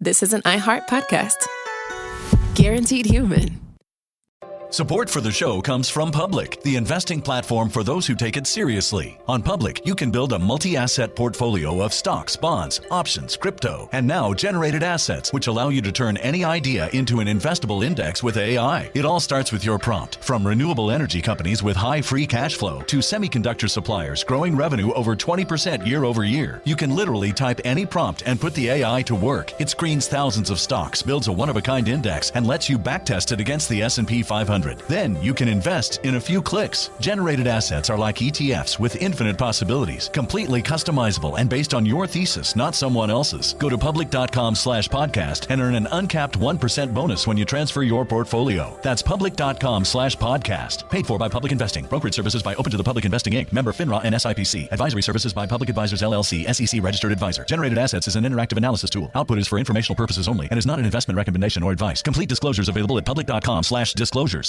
this is an iHeart podcast. Guaranteed human. Support for the show comes from Public, the investing platform for those who take it seriously. On Public, you can build a multi-asset portfolio of stocks, bonds, options, crypto, and now generated assets, which allow you to turn any idea into an investable index with AI. It all starts with your prompt. From renewable energy companies with high free cash flow to semiconductor suppliers growing revenue over 20% year over year, you can literally type any prompt and put the AI to work. It screens thousands of stocks, builds a one-of-a-kind index, and lets you backtest it against the S&P 500. Then you can invest in a few clicks. Generated assets are like ETFs with infinite possibilities, completely customizable and based on your thesis, not someone else's. Go to public.com/podcast and earn an uncapped 1% bonus when you transfer your portfolio. That's public.com/podcast. Paid for by Public Investing. Brokerage services by Open to the Public Investing Inc. Member FINRA and SIPC. Advisory services by Public Advisors LLC, SEC registered advisor. Generated assets is an interactive analysis tool. Output is for informational purposes only and is not an investment recommendation or advice. Complete disclosures available at public.com/disclosures.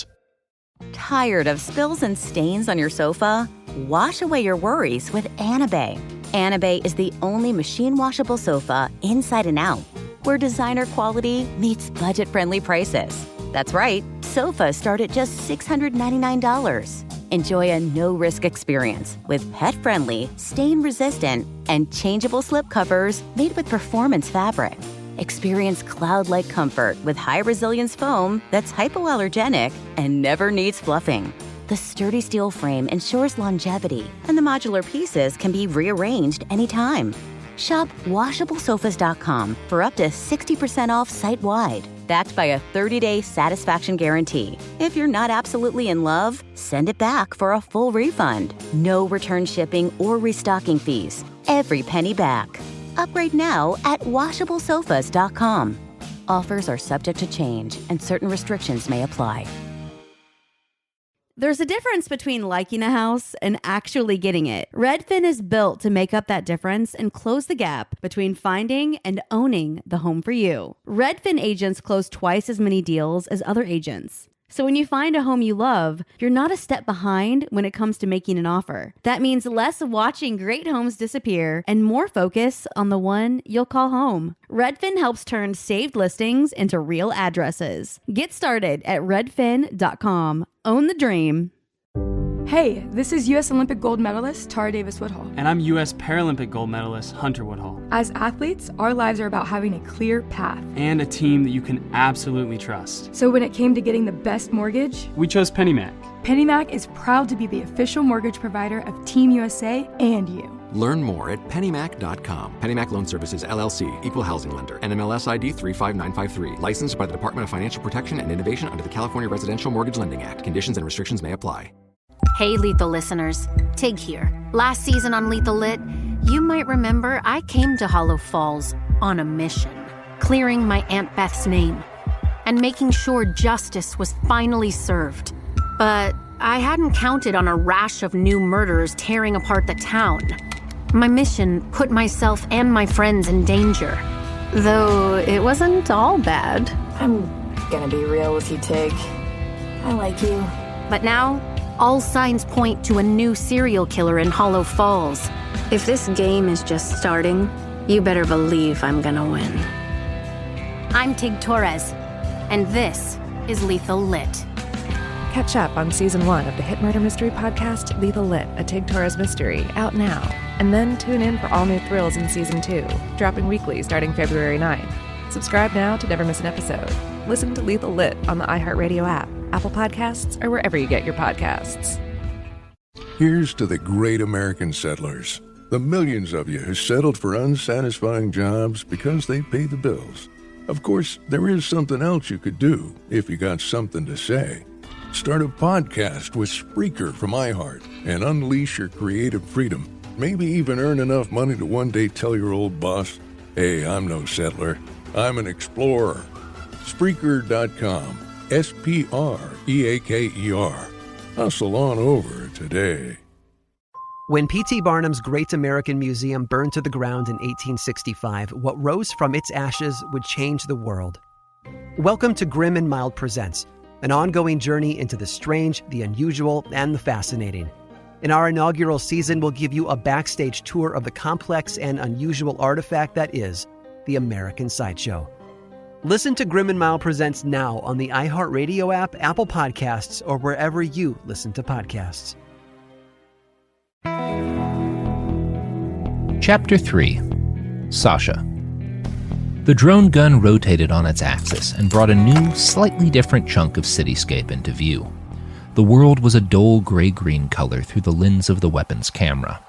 Tired of spills and stains on your sofa? Wash away your worries with Anabay. Anabay is the only machine washable sofa inside and out, where designer quality meets budget-friendly prices. That's right, sofas start at just $699. Enjoy a no-risk experience with pet-friendly, stain-resistant, and changeable slip covers made with performance fabric. Experience cloud-like comfort with high-resilience foam that's hypoallergenic and never needs fluffing. The sturdy steel frame ensures longevity, and the modular pieces can be rearranged anytime. Shop WashableSofas.com for up to 60% off site-wide, backed by a 30-day satisfaction guarantee. If you're not absolutely in love, send it back for a full refund. No return shipping or restocking fees. Every penny back. Upgrade now at WashableSofas.com. Offers are subject to change, and certain restrictions may apply. There's a difference between liking a house and actually getting it. Redfin is built to make up that difference and close the gap between finding and owning the home for you. Redfin agents close twice as many deals as other agents. So when you find a home you love, you're not a step behind when it comes to making an offer. That means less watching great homes disappear and more focus on the one you'll call home. Redfin helps turn saved listings into real addresses. Get started at redfin.com. Own the dream. Hey, this is U.S. Olympic gold medalist Tara Davis Woodhull. And I'm U.S. Paralympic gold medalist Hunter Woodhull. As athletes, our lives are about having a clear path. And a team that you can absolutely trust. So when it came to getting the best mortgage, we chose PennyMac. PennyMac is proud to be the official mortgage provider of Team USA and you. Learn more at pennymac.com. PennyMac Loan Services, LLC, Equal Housing Lender, NMLS ID 35953. Licensed by the Department of Financial Protection and Innovation under the California Residential Mortgage Lending Act. Conditions and restrictions may apply. Hey, Lethal listeners. Tig here. Last season on Lethal Lit, you might remember I came to Hollow Falls on a mission, clearing my Aunt Beth's name and making sure justice was finally served. But I hadn't counted on a rash of new murders tearing apart the town. My mission put myself and my friends in danger, though it wasn't all bad. I'm gonna be real with you, Tig. I like you. But now, all signs point to a new serial killer in Hollow Falls. If this game is just starting, you better believe I'm gonna win. I'm Tig Torres, and this is Lethal Lit. Catch up on Season 1 of the hit murder mystery podcast Lethal Lit, a Tig Torres mystery, out now. And then tune in for all new thrills in Season 2, dropping weekly starting February 9th. Subscribe now to never miss an episode. Listen to Lethal Lit on the iHeartRadio app, Apple Podcasts, or wherever you get your podcasts. Here's to the great American settlers, the millions of you who settled for unsatisfying jobs because they pay the bills. Of course, there is something else you could do if you got something to say. Start a podcast with Spreaker from iHeart and unleash your creative freedom. Maybe even earn enough money to one day tell your old boss, "Hey, I'm no settler. I'm an explorer." Spreaker.com. Spreaker. Hustle on over today. When P.T. Barnum's Great American Museum burned to the ground in 1865, what rose from its ashes would change the world. Welcome to Grim and Mild Presents, an ongoing journey into the strange, the unusual, and the fascinating. In our inaugural season, we'll give you a backstage tour of the complex and unusual artifact that is the American Sideshow. Listen to Grim and Mild Presents now on the iHeartRadio app, Apple Podcasts, or wherever you listen to podcasts. Chapter 3. Sasha. The drone gun rotated on its axis and brought a new, slightly different chunk of cityscape into view. The world was a dull gray-green color through the lens of the weapon's camera.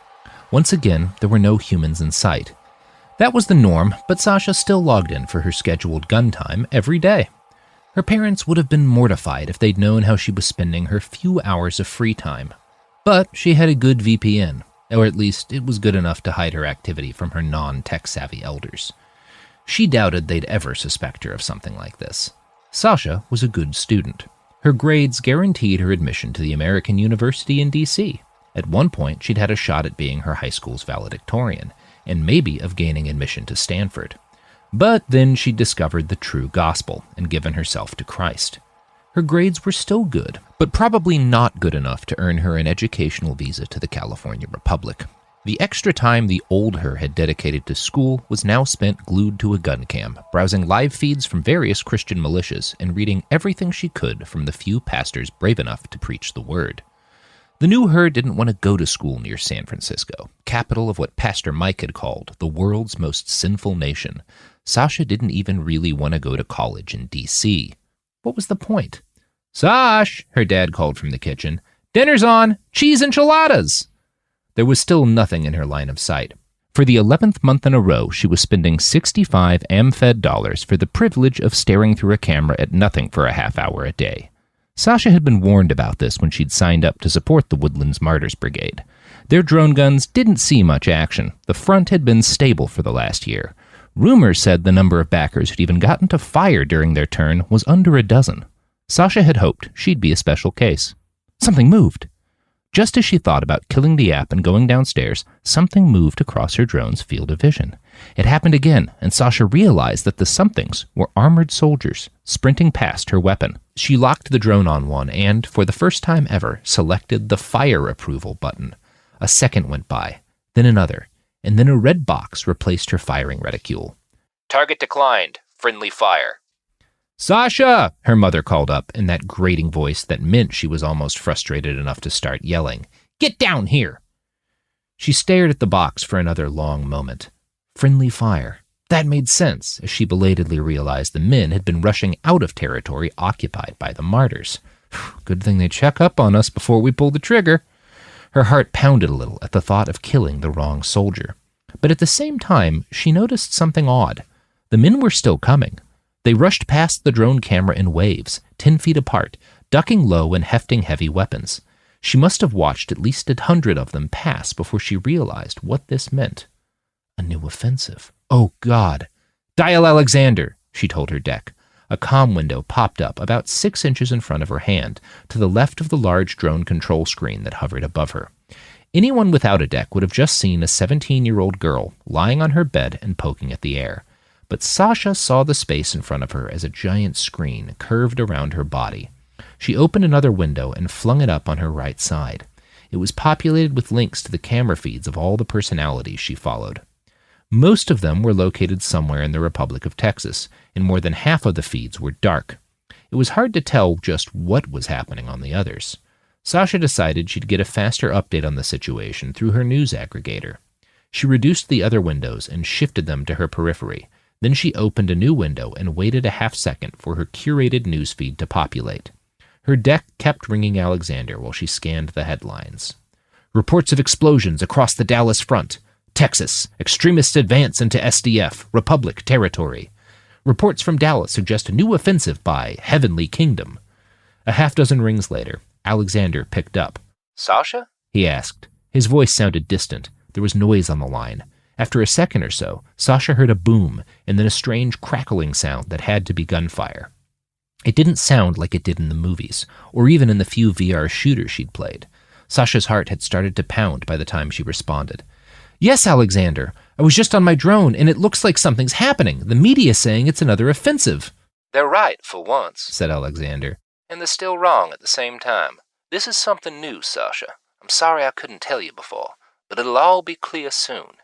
Once again, there were no humans in sight. That was the norm, but Sasha still logged in for her scheduled gun time every day. Her parents would have been mortified if they'd known how she was spending her few hours of free time. But she had a good VPN, or at least it was good enough to hide her activity from her non-tech-savvy elders. She doubted they'd ever suspect her of something like this. Sasha was a good student. Her grades guaranteed her admission to the American University in D.C. At one point, she'd had a shot at being her high school's valedictorian, and maybe of gaining admission to Stanford. But then she discovered the true gospel and given herself to Christ. Her grades were still good, but probably not good enough to earn her an educational visa to the California Republic. The extra time the old her had dedicated to school was now spent glued to a gun cam, browsing live feeds from various Christian militias and reading everything she could from the few pastors brave enough to preach the word. The new her didn't want to go to school near San Francisco, capital of what Pastor Mike had called the world's most sinful nation. Sasha didn't even really want to go to college in D.C. What was the point? "Sash," her dad called from the kitchen. "Dinner's on! Cheese enchiladas!" There was still nothing in her line of sight. For the 11th month in a row, she was spending 65 AmFed dollars for the privilege of staring through a camera at nothing for a half hour a day. Sasha had been warned about this when she'd signed up to support the Woodlands Martyrs Brigade. Their drone guns didn't see much action. The front had been stable for the last year. Rumors said the number of backers who'd even gotten to fire during their turn was under a dozen. Sasha had hoped she'd be a special case. Something moved. Just as she thought about killing the app and going downstairs, something moved across her drone's field of vision. It happened again, and Sasha realized that the somethings were armored soldiers sprinting past her weapon. She locked the drone on one and, for the first time ever, selected the fire approval button. A second went by, then another, and then a red box replaced her firing reticule. "Target declined. Friendly fire." "Sasha!" her mother called up in that grating voice that meant she was almost frustrated enough to start yelling. "Get down here!" She stared at the box for another long moment. Friendly fire. That made sense, as she belatedly realized the men had been rushing out of territory occupied by the martyrs. Good thing they check up on us before we pull the trigger. Her heart pounded a little at the thought of killing the wrong soldier. But at the same time, she noticed something odd. The men were still coming. They rushed past the drone camera in waves, 10 feet apart, ducking low and hefting heavy weapons. She must have watched at least 100 of them pass before she realized what this meant. A new offensive. Oh, God. "Dial Alexander," she told her deck. A comm window popped up about 6 inches in front of her hand, to the left of the large drone control screen that hovered above her. Anyone without a deck would have just seen a 17-year-old girl lying on her bed and poking at the air. But Sasha saw the space in front of her as a giant screen curved around her body. She opened another window and flung it up on her right side. It was populated with links to the camera feeds of all the personalities she followed. Most of them were located somewhere in the Republic of Texas, and more than half of the feeds were dark. It was hard to tell just what was happening on the others. Sasha decided she'd get a faster update on the situation through her news aggregator. She reduced the other windows and shifted them to her periphery. Then she opened a new window and waited a half second for her curated newsfeed to populate. Her deck kept ringing Alexander while she scanned the headlines. "Reports of explosions across the Dallas front. Texas. Extremists advance into SDF, Republic territory. Reports from Dallas suggest a new offensive by Heavenly Kingdom." A half dozen rings later, Alexander picked up. "Sasha?" he asked. His voice sounded distant. There was noise on the line. After a second or so, Sasha heard a boom and then a strange crackling sound that had to be gunfire. It didn't sound like it did in the movies, or even in the few VR shooters she'd played. Sasha's heart had started to pound by the time she responded. "Yes, Alexander. I was just on my drone, and it looks like something's happening. The media's saying it's another offensive." "They're right, for once," said Alexander. "And they're still wrong at the same time. This is something new, Sasha. I'm sorry I couldn't tell you before, but it'll all be clear soon."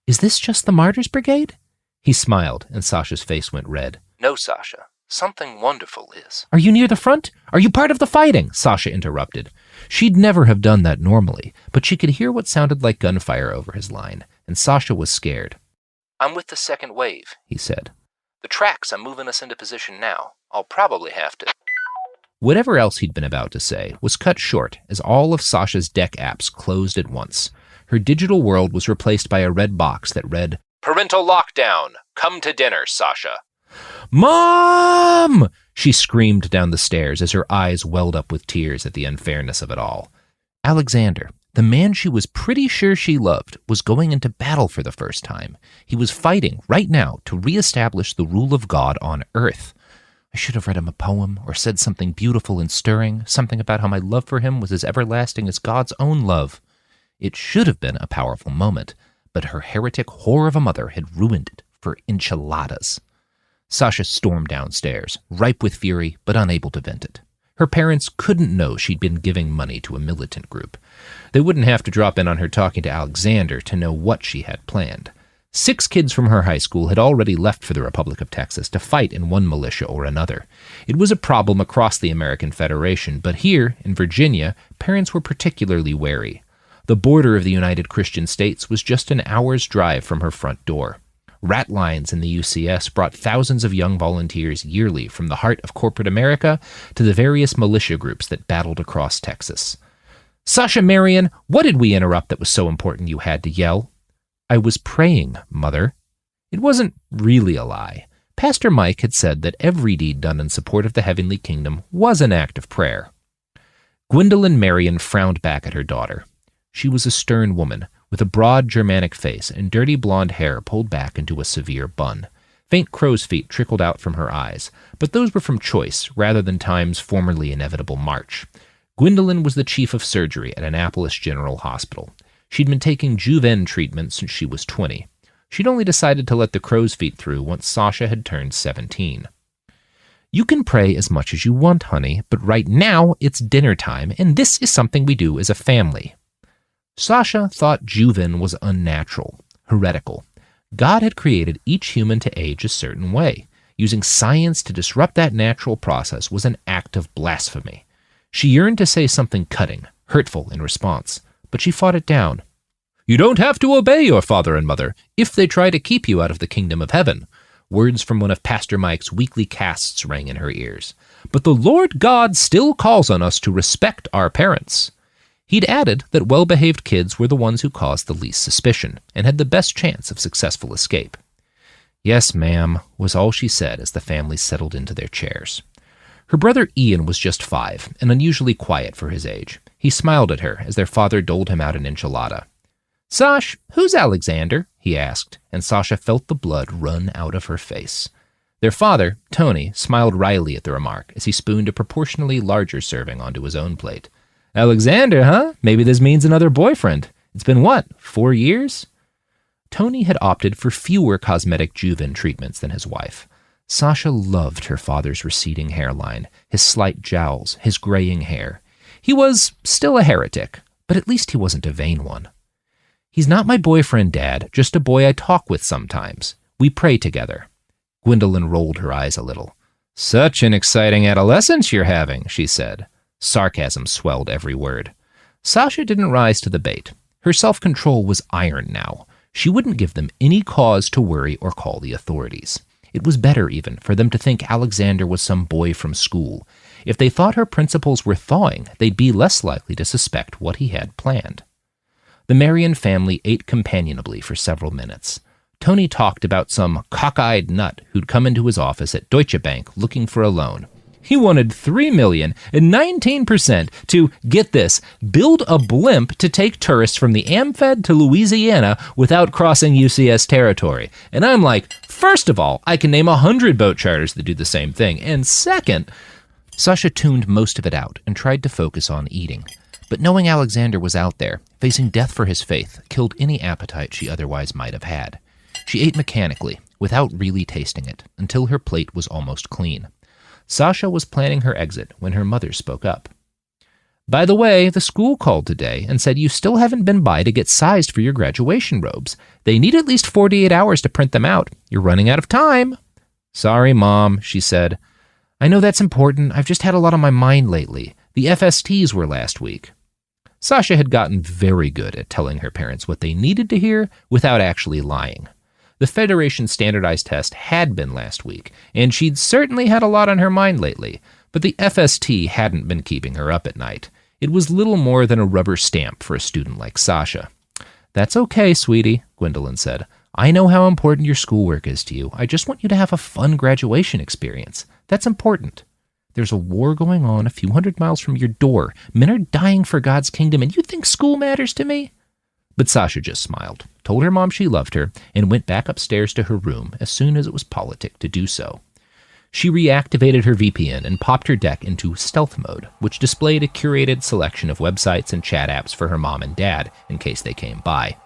"Is this just the Martyrs Brigade?" He smiled, and Sasha's face went red. No, Sasha. Something wonderful is. Are you near the front? Are you part of the fighting? Sasha interrupted. She'd never have done that normally, but she could hear what sounded like gunfire over his line, and Sasha was scared. I'm with the second wave, he said. The tracks are moving us into position now. I'll probably have to... Whatever else he'd been about to say was cut short as all of Sasha's deck apps closed at once. Her digital world was replaced by a red box that read, Parental lockdown! Come to dinner, Sasha. Mom! She screamed down the stairs as her eyes welled up with tears at the unfairness of it all. Alexander, the man she was pretty sure she loved, was going into battle for the first time. He was fighting right now to reestablish the rule of God on earth. I should have read him a poem or said something beautiful and stirring, something about how my love for him was as everlasting as God's own love. It should have been a powerful moment, but her heretic whore of a mother had ruined it for enchiladas. Sasha stormed downstairs, ripe with fury but unable to vent it. Her parents couldn't know she'd been giving money to a militant group. They wouldn't have to drop in on her talking to Alexander to know what she had planned. 6 kids from her high school had already left for the Republic of Texas to fight in one militia or another. It was a problem across the American Federation, but here, in Virginia, parents were particularly wary. The border of the United Christian States was just an hour's drive from her front door. Rat lines in the UCS brought thousands of young volunteers yearly from the heart of corporate America to the various militia groups that battled across Texas. Sasha Marion, what did we interrupt that was so important you had to yell? I was praying, Mother. It wasn't really a lie. Pastor Mike had said that every deed done in support of the heavenly kingdom was an act of prayer. Gwendolyn Marion frowned back at her daughter. She was a stern woman, with a broad Germanic face and dirty blonde hair pulled back into a severe bun. Faint crow's feet trickled out from her eyes, but those were from choice rather than time's formerly inevitable march. Gwendolyn was the chief of surgery at Annapolis General Hospital. She'd been taking Juven treatment since she was 20. She'd only decided to let the crow's feet through once Sasha had turned 17. You can pray as much as you want, honey, but right now it's dinner time, and this is something we do as a family. Sasha thought Juven was unnatural, heretical. God had created each human to age a certain way. Using science to disrupt that natural process was an act of blasphemy. She yearned to say something cutting, hurtful in response, but she fought it down. You don't have to obey your father and mother if they try to keep you out of the kingdom of heaven. Words from one of Pastor Mike's weekly casts rang in her ears. But the Lord God still calls on us to respect our parents. He'd added that well-behaved kids were the ones who caused the least suspicion and had the best chance of successful escape. Yes, ma'am, was all she said as the family settled into their chairs. Her brother Ian was just 5 and unusually quiet for his age. He smiled at her as their father doled him out an enchilada. Sash, who's Alexander? He asked, and Sasha felt the blood run out of her face. Their father, Tony, smiled wryly at the remark as he spooned a proportionally larger serving onto his own plate. Alexander, huh? Maybe this means another boyfriend. It's been what, 4 years? Tony had opted for fewer cosmetic Juven treatments than his wife. Sasha loved her father's receding hairline, his slight jowls, his graying hair. He was still a heretic, but at least he wasn't a vain one. He's not my boyfriend, Dad, just a boy I talk with sometimes. We pray together. Gwendolyn rolled her eyes a little. Such an exciting adolescence you're having, she said. Sarcasm swelled every word. Sasha didn't rise to the bait. Her self-control was iron now. She wouldn't give them any cause to worry or call the authorities. It was better, even, for them to think Alexander was some boy from school. If they thought her principles were thawing, they'd be less likely to suspect what he had planned. The Marion family ate companionably for several minutes. Tony talked about some cockeyed nut who'd come into his office at Deutsche Bank looking for a loan. He wanted $3 million and 19% to, get this, build a blimp to take tourists from the AmFed to Louisiana without crossing UCS territory. And I'm like, first of all, I can name 100 boat charters that do the same thing. And second, Sasha tuned most of it out and tried to focus on eating. But knowing Alexander was out there, facing death for his faith, killed any appetite she otherwise might have had. She ate mechanically, without really tasting it, until her plate was almost clean. Sasha was planning her exit when her mother spoke up. By the way, the school called today and said you still haven't been by to get sized for your graduation robes. They need at least 48 hours to print them out. You're running out of time. "Sorry, Mom," she said. "I know that's important. I've just had a lot on my mind lately. The FSTs were last week." Sasha had gotten very good at telling her parents what they needed to hear without actually lying. The Federation standardized test had been last week, and she'd certainly had a lot on her mind lately, but the FST hadn't been keeping her up at night. It was little more than a rubber stamp for a student like Sasha. "That's okay, sweetie," Gwendolyn said. "I know how important your schoolwork is to you. I just want you to have a fun graduation experience. That's important. There's a war going on a few hundred miles from your door. Men are dying for God's kingdom, and you think school matters to me?" But Sasha just smiled, told her mom she loved her, and went back upstairs to her room as soon as it was politic to do so. She reactivated her VPN and popped her deck into stealth mode, which displayed a curated selection of websites and chat apps for her mom and dad in case they came by.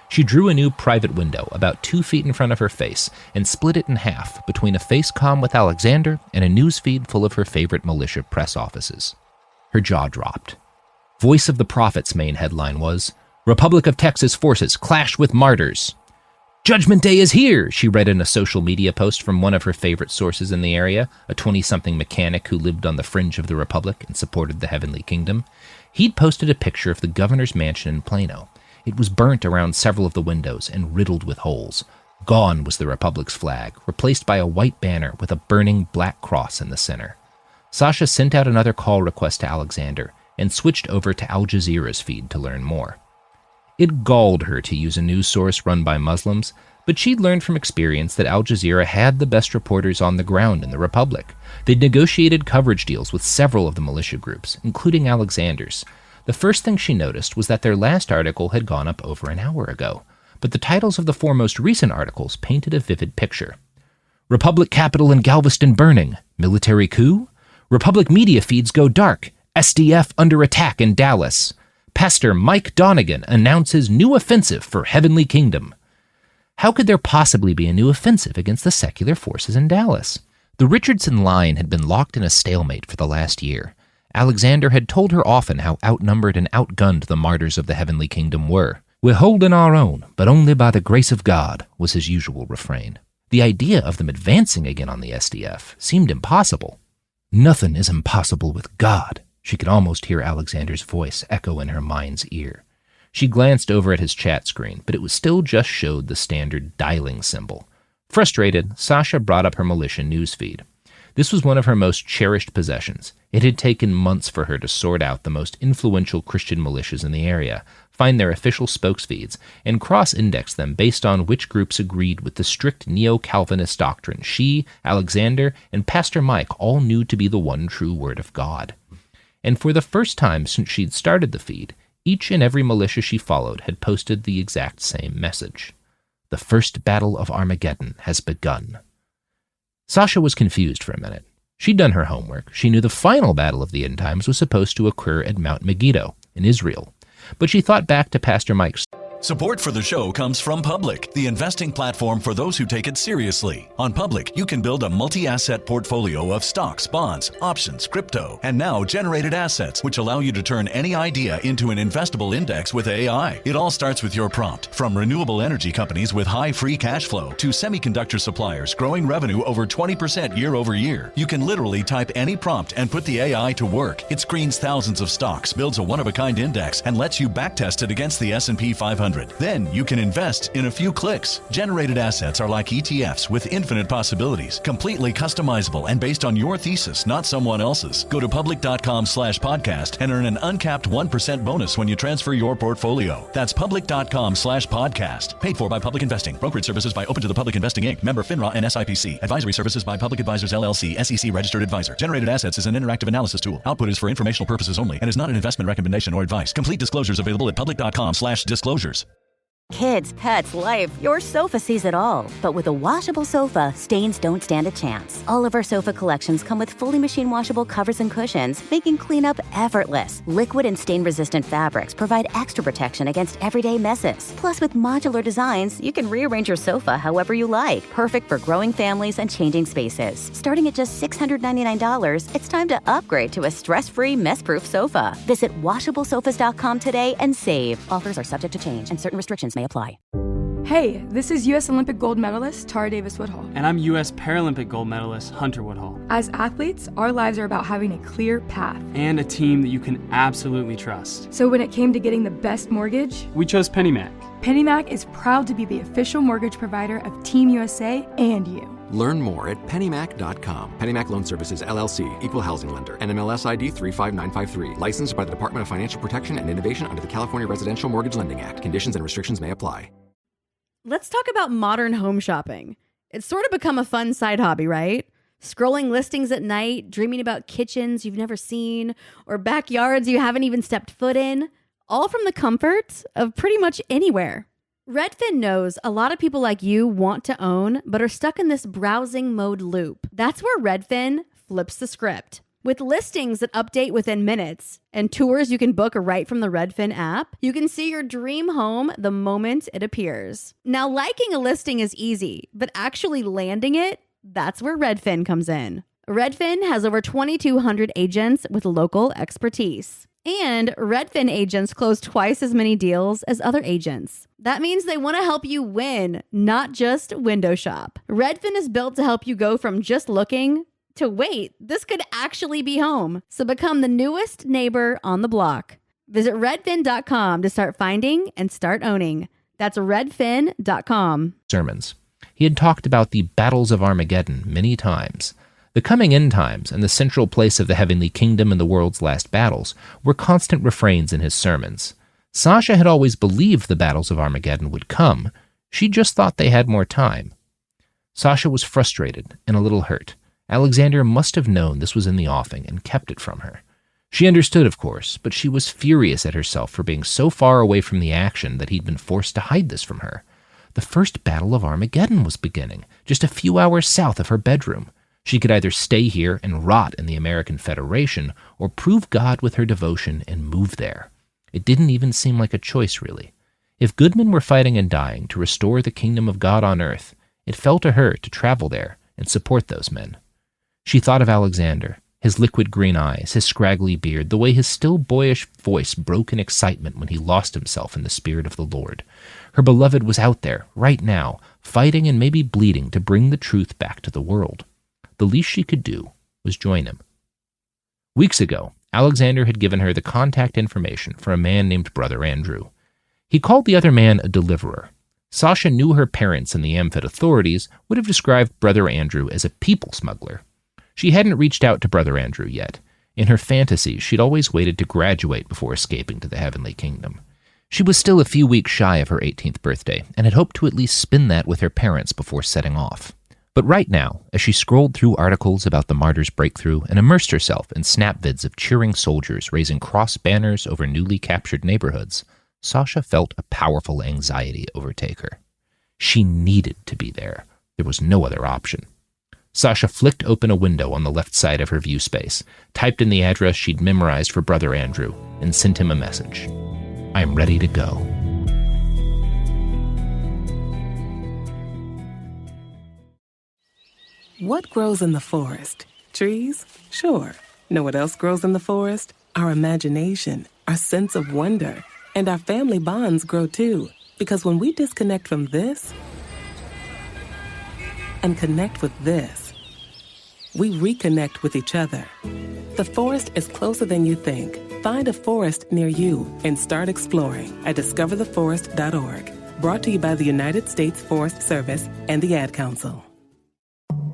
She drew a new private window about 2 feet in front of her face and split it in half between a face comm with Alexander and a news feed full of her favorite militia press offices. Her jaw dropped. Voice of the Prophet's main headline was, "Republic of Texas forces clash with martyrs." "Judgment Day is here," she read in a social media post from one of her favorite sources in the area, a 20-something mechanic who lived on the fringe of the Republic and supported the Heavenly Kingdom. He'd posted a picture of the governor's mansion in Plano. It was burnt around several of the windows and riddled with holes. Gone was the Republic's flag, replaced by a white banner with a burning black cross in the center. Sasha sent out another call request to Alexander and switched over to Al Jazeera's feed to learn more. It galled her to use a news source run by Muslims, but she'd learned from experience that Al Jazeera had the best reporters on the ground in the Republic. They'd negotiated coverage deals with several of the militia groups, including Alexander's. The first thing she noticed was that their last article had gone up over an hour ago, but the titles of the 4 most recent articles painted a vivid picture. Republic Capitol in Galveston burning, military coup? Republic media feeds go dark, SDF under attack in Dallas. Pastor Mike Donegan announces new offensive for Heavenly Kingdom. How could there possibly be a new offensive against the secular forces in Dallas? The Richardson line had been locked in a stalemate for the last year. Alexander had told her often how outnumbered and outgunned the martyrs of the Heavenly Kingdom were. "We're holding our own, but only by the grace of God," was his usual refrain. The idea of them advancing again on the SDF seemed impossible. "Nothing is impossible with God," she could almost hear Alexander's voice echo in her mind's ear. She glanced over at his chat screen, but it was still just showed the standard dialing symbol. Frustrated, Sasha brought up her militia newsfeed. This was one of her most cherished possessions. It had taken months for her to sort out the most influential Christian militias in the area, find their official spokesfeeds, and cross-index them based on which groups agreed with the strict neo-Calvinist doctrine she, Alexander, and Pastor Mike all knew to be the one true word of God. And for the first time since she'd started the feed, each and every militia she followed had posted the exact same message. "The first battle of Armageddon has begun." Sasha was confused for a minute. She'd done her homework. She knew the final battle of the end times was supposed to occur at Mount Megiddo in Israel. But she thought back to Pastor Mike's. Support for the show comes from Public, the investing platform for those who take it seriously. On Public, you can build a multi-asset portfolio of stocks, bonds, options, crypto, and now generated assets, which allow you to turn any idea into an investable index with AI. It all starts with your prompt. From renewable energy companies with high free cash flow to semiconductor suppliers growing revenue over 20% year over year, you can literally type any prompt and put the AI to work. It screens thousands of stocks, builds a one-of-a-kind index, and lets you backtest it against the S&P 500. Then you can invest in a few clicks. Generated assets are like ETFs with infinite possibilities, completely customizable and based on your thesis, not someone else's. Go to public.com/podcast and earn an uncapped 1% bonus when you transfer your portfolio. That's public.com/podcast. Paid for by Public Investing. Brokerage services by Open to the Public Investing Inc. Member FINRA and SIPC. Advisory services by Public Advisors LLC, SEC registered advisor. Generated assets is an interactive analysis tool. Output is for informational purposes only and is not an investment recommendation or advice. Complete disclosures available at public.com/disclosures. Kids, pets, life, your sofa sees it all. But with a washable sofa, stains don't stand a chance. All of our sofa collections come with fully machine washable covers and cushions, making cleanup effortless. Liquid and stain-resistant fabrics provide extra protection against everyday messes. Plus, with modular designs, you can rearrange your sofa however you like. Perfect for growing families and changing spaces. Starting at just $699, it's time to upgrade to a stress-free, mess-proof sofa. Visit WashableSofas.com today and save. Offers are subject to change and certain restrictions may apply. Hey, this is U.S. Olympic gold medalist Tara Davis Woodhull. And I'm U.S. Paralympic gold medalist Hunter Woodhull. As athletes, our lives are about having a clear path. And a team that you can absolutely trust. So when it came to getting the best mortgage, we chose PennyMac. PennyMac is proud to be the official mortgage provider of Team USA and you. Learn more at pennymac.com. PennyMac Loan Services, LLC, Equal Housing Lender, NMLS ID 35953. Licensed by the Department of Financial Protection and Innovation under the California Residential Mortgage Lending Act. Conditions and restrictions may apply. Let's talk about modern home shopping. It's sort of become a fun side hobby, right? Scrolling listings at night, dreaming about kitchens you've never seen, or backyards you haven't even stepped foot in, all from the comfort of pretty much anywhere. Redfin knows a lot of people like you want to own, but are stuck in this browsing mode loop. That's where Redfin flips the script. With listings that update within minutes and tours you can book right from the Redfin app, you can see your dream home the moment it appears. Now, liking a listing is easy, but actually landing it, that's where Redfin comes in. Redfin has over 2,200 agents with local expertise. And Redfin agents close twice as many deals as other agents. That means they want to help you win, not just window shop. Redfin is built to help you go from just looking to wait, this could actually be home. So become the newest neighbor on the block. Visit redfin.com to start finding and start owning. That's redfin.com. Sermons. He had talked about the battles of Armageddon many times. The coming end times and the central place of the heavenly kingdom in the world's last battles were constant refrains in his sermons. Sasha had always believed the battles of Armageddon would come. She just thought they had more time. Sasha was frustrated and a little hurt. Alexander must have known this was in the offing and kept it from her. She understood, of course, but she was furious at herself for being so far away from the action that he'd been forced to hide this from her. The first battle of Armageddon was beginning, just a few hours south of her bedroom. She could either stay here and rot in the American Federation or prove God with her devotion and move there. It didn't even seem like a choice, really. If good men were fighting and dying to restore the kingdom of God on earth, it fell to her to travel there and support those men. She thought of Alexander, his liquid green eyes, his scraggly beard, the way his still boyish voice broke in excitement when he lost himself in the Spirit of the Lord. Her beloved was out there, right now, fighting and maybe bleeding to bring the truth back to the world. The least she could do was join him. Weeks ago, Alexander had given her the contact information for a man named Brother Andrew. He called the other man a deliverer. Sasha knew her parents and the Amphit authorities would have described Brother Andrew as a people smuggler. She hadn't reached out to Brother Andrew yet. In her fantasies, she'd always waited to graduate before escaping to the heavenly kingdom. She was still a few weeks shy of her 18th birthday and had hoped to at least spend that with her parents before setting off. But right now, as she scrolled through articles about the martyr's breakthrough and immersed herself in snap vids of cheering soldiers raising cross banners over newly captured neighborhoods, Sasha felt a powerful anxiety overtake her. She needed to be there. There was no other option. Sasha flicked open a window on the left side of her view space, typed in the address she'd memorized for Brother Andrew, and sent him a message. I'm ready to go. What grows in the forest? Trees? Sure. Know what else grows in the forest? Our imagination, our sense of wonder, and our family bonds grow too. Because when we disconnect from this and connect with this, we reconnect with each other. The forest is closer than you think. Find a forest near you and start exploring at discovertheforest.org. Brought to you by the United States Forest Service and the Ad Council.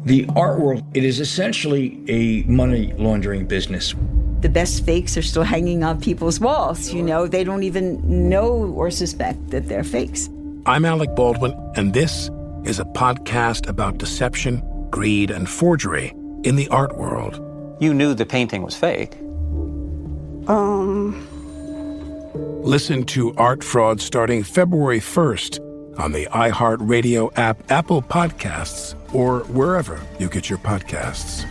The art world, it is essentially a money laundering business. The best fakes are still hanging on people's walls. You know, they don't even know or suspect that they're fakes. I'm Alec Baldwin, and this is a podcast about deception, greed, and forgery in the art world. You knew the painting was fake. Listen to Art Fraud starting February 1st on the iHeartRadio app, Apple Podcasts, or wherever you get your podcasts.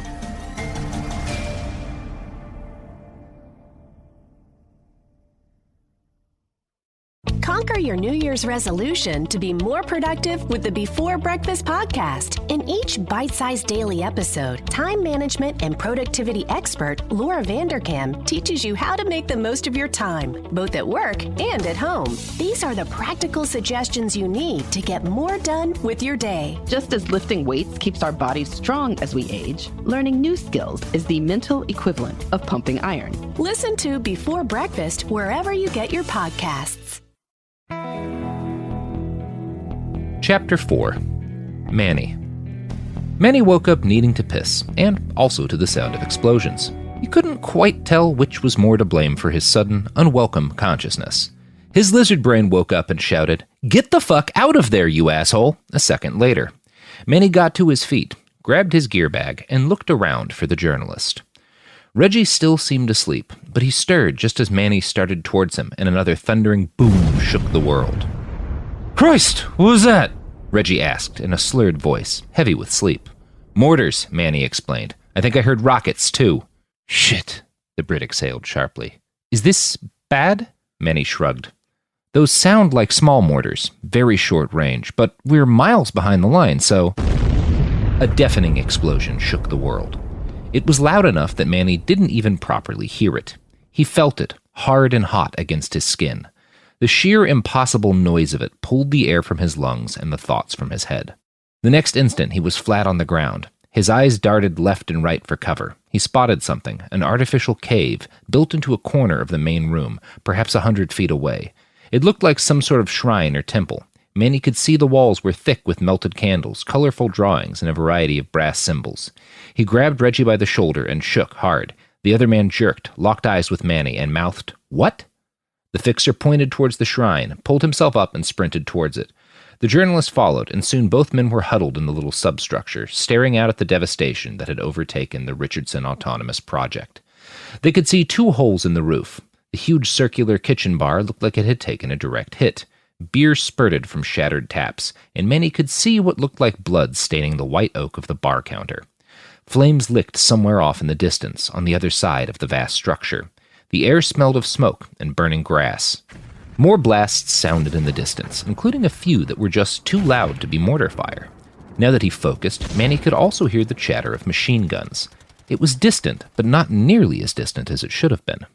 Trigger your New Year's resolution to be more productive with the Before Breakfast podcast. In each bite-sized daily episode, time management and productivity expert Laura Vanderkam teaches you how to make the most of your time, both at work and at home. These are the practical suggestions you need to get more done with your day. Just as lifting weights keeps our bodies strong as we age, learning new skills is the mental equivalent of pumping iron. Listen to Before Breakfast wherever you get your podcasts. Chapter 4. Manny. Manny woke up needing to piss, and also to the sound of explosions. He couldn't quite tell which was more to blame for his sudden, unwelcome consciousness. His lizard brain woke up and shouted, "Get the fuck out of there, you asshole!" a second later. Manny got to his feet, grabbed his gear bag, and looked around for the journalist. Reggie still seemed asleep, but he stirred just as Manny started towards him, and another thundering boom shook the world. "Christ, what was that?" Reggie asked in a slurred voice, heavy with sleep. "Mortars," Manny explained. "I think I heard rockets, too." "Shit," the Brit exhaled sharply. "Is this bad?" Manny shrugged. "Those sound like small mortars, very short range, but we're miles behind the line, so..." A deafening explosion shook the world. It was loud enough that Manny didn't even properly hear it. He felt it, hard and hot against his skin. The sheer impossible noise of it pulled the air from his lungs and the thoughts from his head. The next instant he was flat on the ground. His eyes darted left and right for cover. He spotted something, an artificial cave, built into a corner of the main room, perhaps 100 feet away. It looked like some sort of shrine or temple. Manny could see the walls were thick with melted candles, colorful drawings, and a variety of brass symbols. He grabbed Reggie by the shoulder and shook hard. The other man jerked, locked eyes with Manny, and mouthed, "What?" The fixer pointed towards the shrine, pulled himself up, and sprinted towards it. The journalist followed, and soon both men were huddled in the little substructure, staring out at the devastation that had overtaken the Richardson Autonomous Project. They could see 2 holes in the roof. The huge circular kitchen bar looked like it had taken a direct hit. Beer spurted from shattered taps, and Manny could see what looked like blood staining the white oak of the bar counter. Flames licked somewhere off in the distance, on the other side of the vast structure. The air smelled of smoke and burning grass. More blasts sounded in the distance, including a few that were just too loud to be mortar fire. Now that he focused, Manny could also hear the chatter of machine guns. It was distant, but not nearly as distant as it should have been.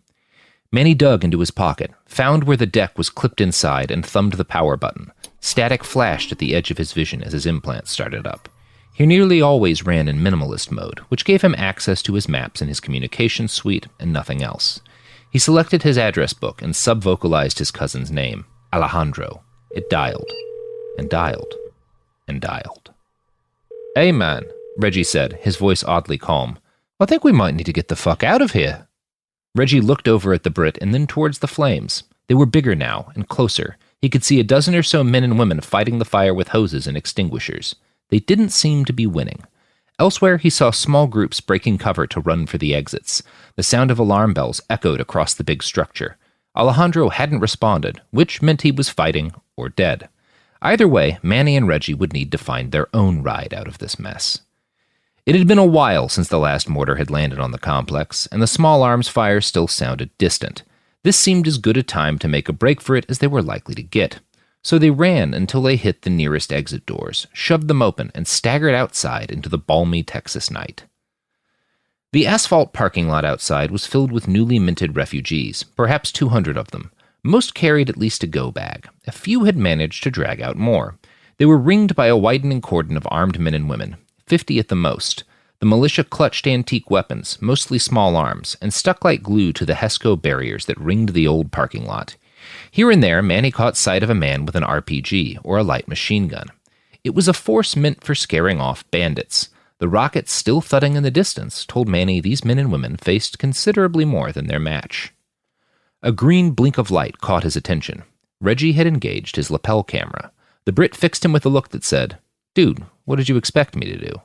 Manny dug into his pocket, found where the deck was clipped inside, and thumbed the power button. Static flashed at the edge of his vision as his implant started up. He nearly always ran in minimalist mode, which gave him access to his maps and his communications suite and nothing else. He selected his address book and sub-vocalized his cousin's name, Alejandro. It dialed, and dialed, and dialed. "Hey, man," Reggie said, his voice oddly calm. "I think we might need to get the fuck out of here." Reggie looked over at the Brit and then towards the flames. They were bigger now, and closer. He could see a dozen or so men and women fighting the fire with hoses and extinguishers. They didn't seem to be winning. Elsewhere, he saw small groups breaking cover to run for the exits. The sound of alarm bells echoed across the big structure. Alejandro hadn't responded, which meant he was fighting or dead. Either way, Manny and Reggie would need to find their own ride out of this mess. It had been a while since the last mortar had landed on the complex, and the small arms fire still sounded distant. This seemed as good a time to make a break for it as they were likely to get. So they ran until they hit the nearest exit doors, shoved them open, and staggered outside into the balmy Texas night. The asphalt parking lot outside was filled with newly minted refugees, perhaps 200 of them. Most carried at least a go bag. A few had managed to drag out more. They were ringed by a widening cordon of armed men and women, 50 at the most. The militia clutched antique weapons, mostly small arms, and stuck like glue to the HESCO barriers that ringed the old parking lot. Here and there, Manny caught sight of a man with an RPG or a light machine gun. It was a force meant for scaring off bandits. The rockets still thudding in the distance told Manny these men and women faced considerably more than their match. A green blink of light caught his attention. Reggie had engaged his lapel camera. The Brit fixed him with a look that said, "Dude, what did you expect me to do?"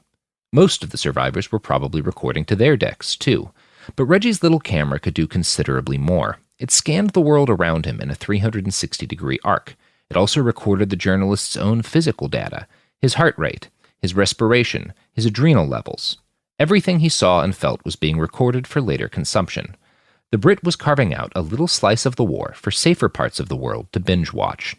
Most of the survivors were probably recording to their decks, too. But Reggie's little camera could do considerably more. It scanned the world around him in a 360-degree arc. It also recorded the journalist's own physical data, his heart rate, his respiration, his adrenal levels. Everything he saw and felt was being recorded for later consumption. The Brit was carving out a little slice of the war for safer parts of the world to binge watch.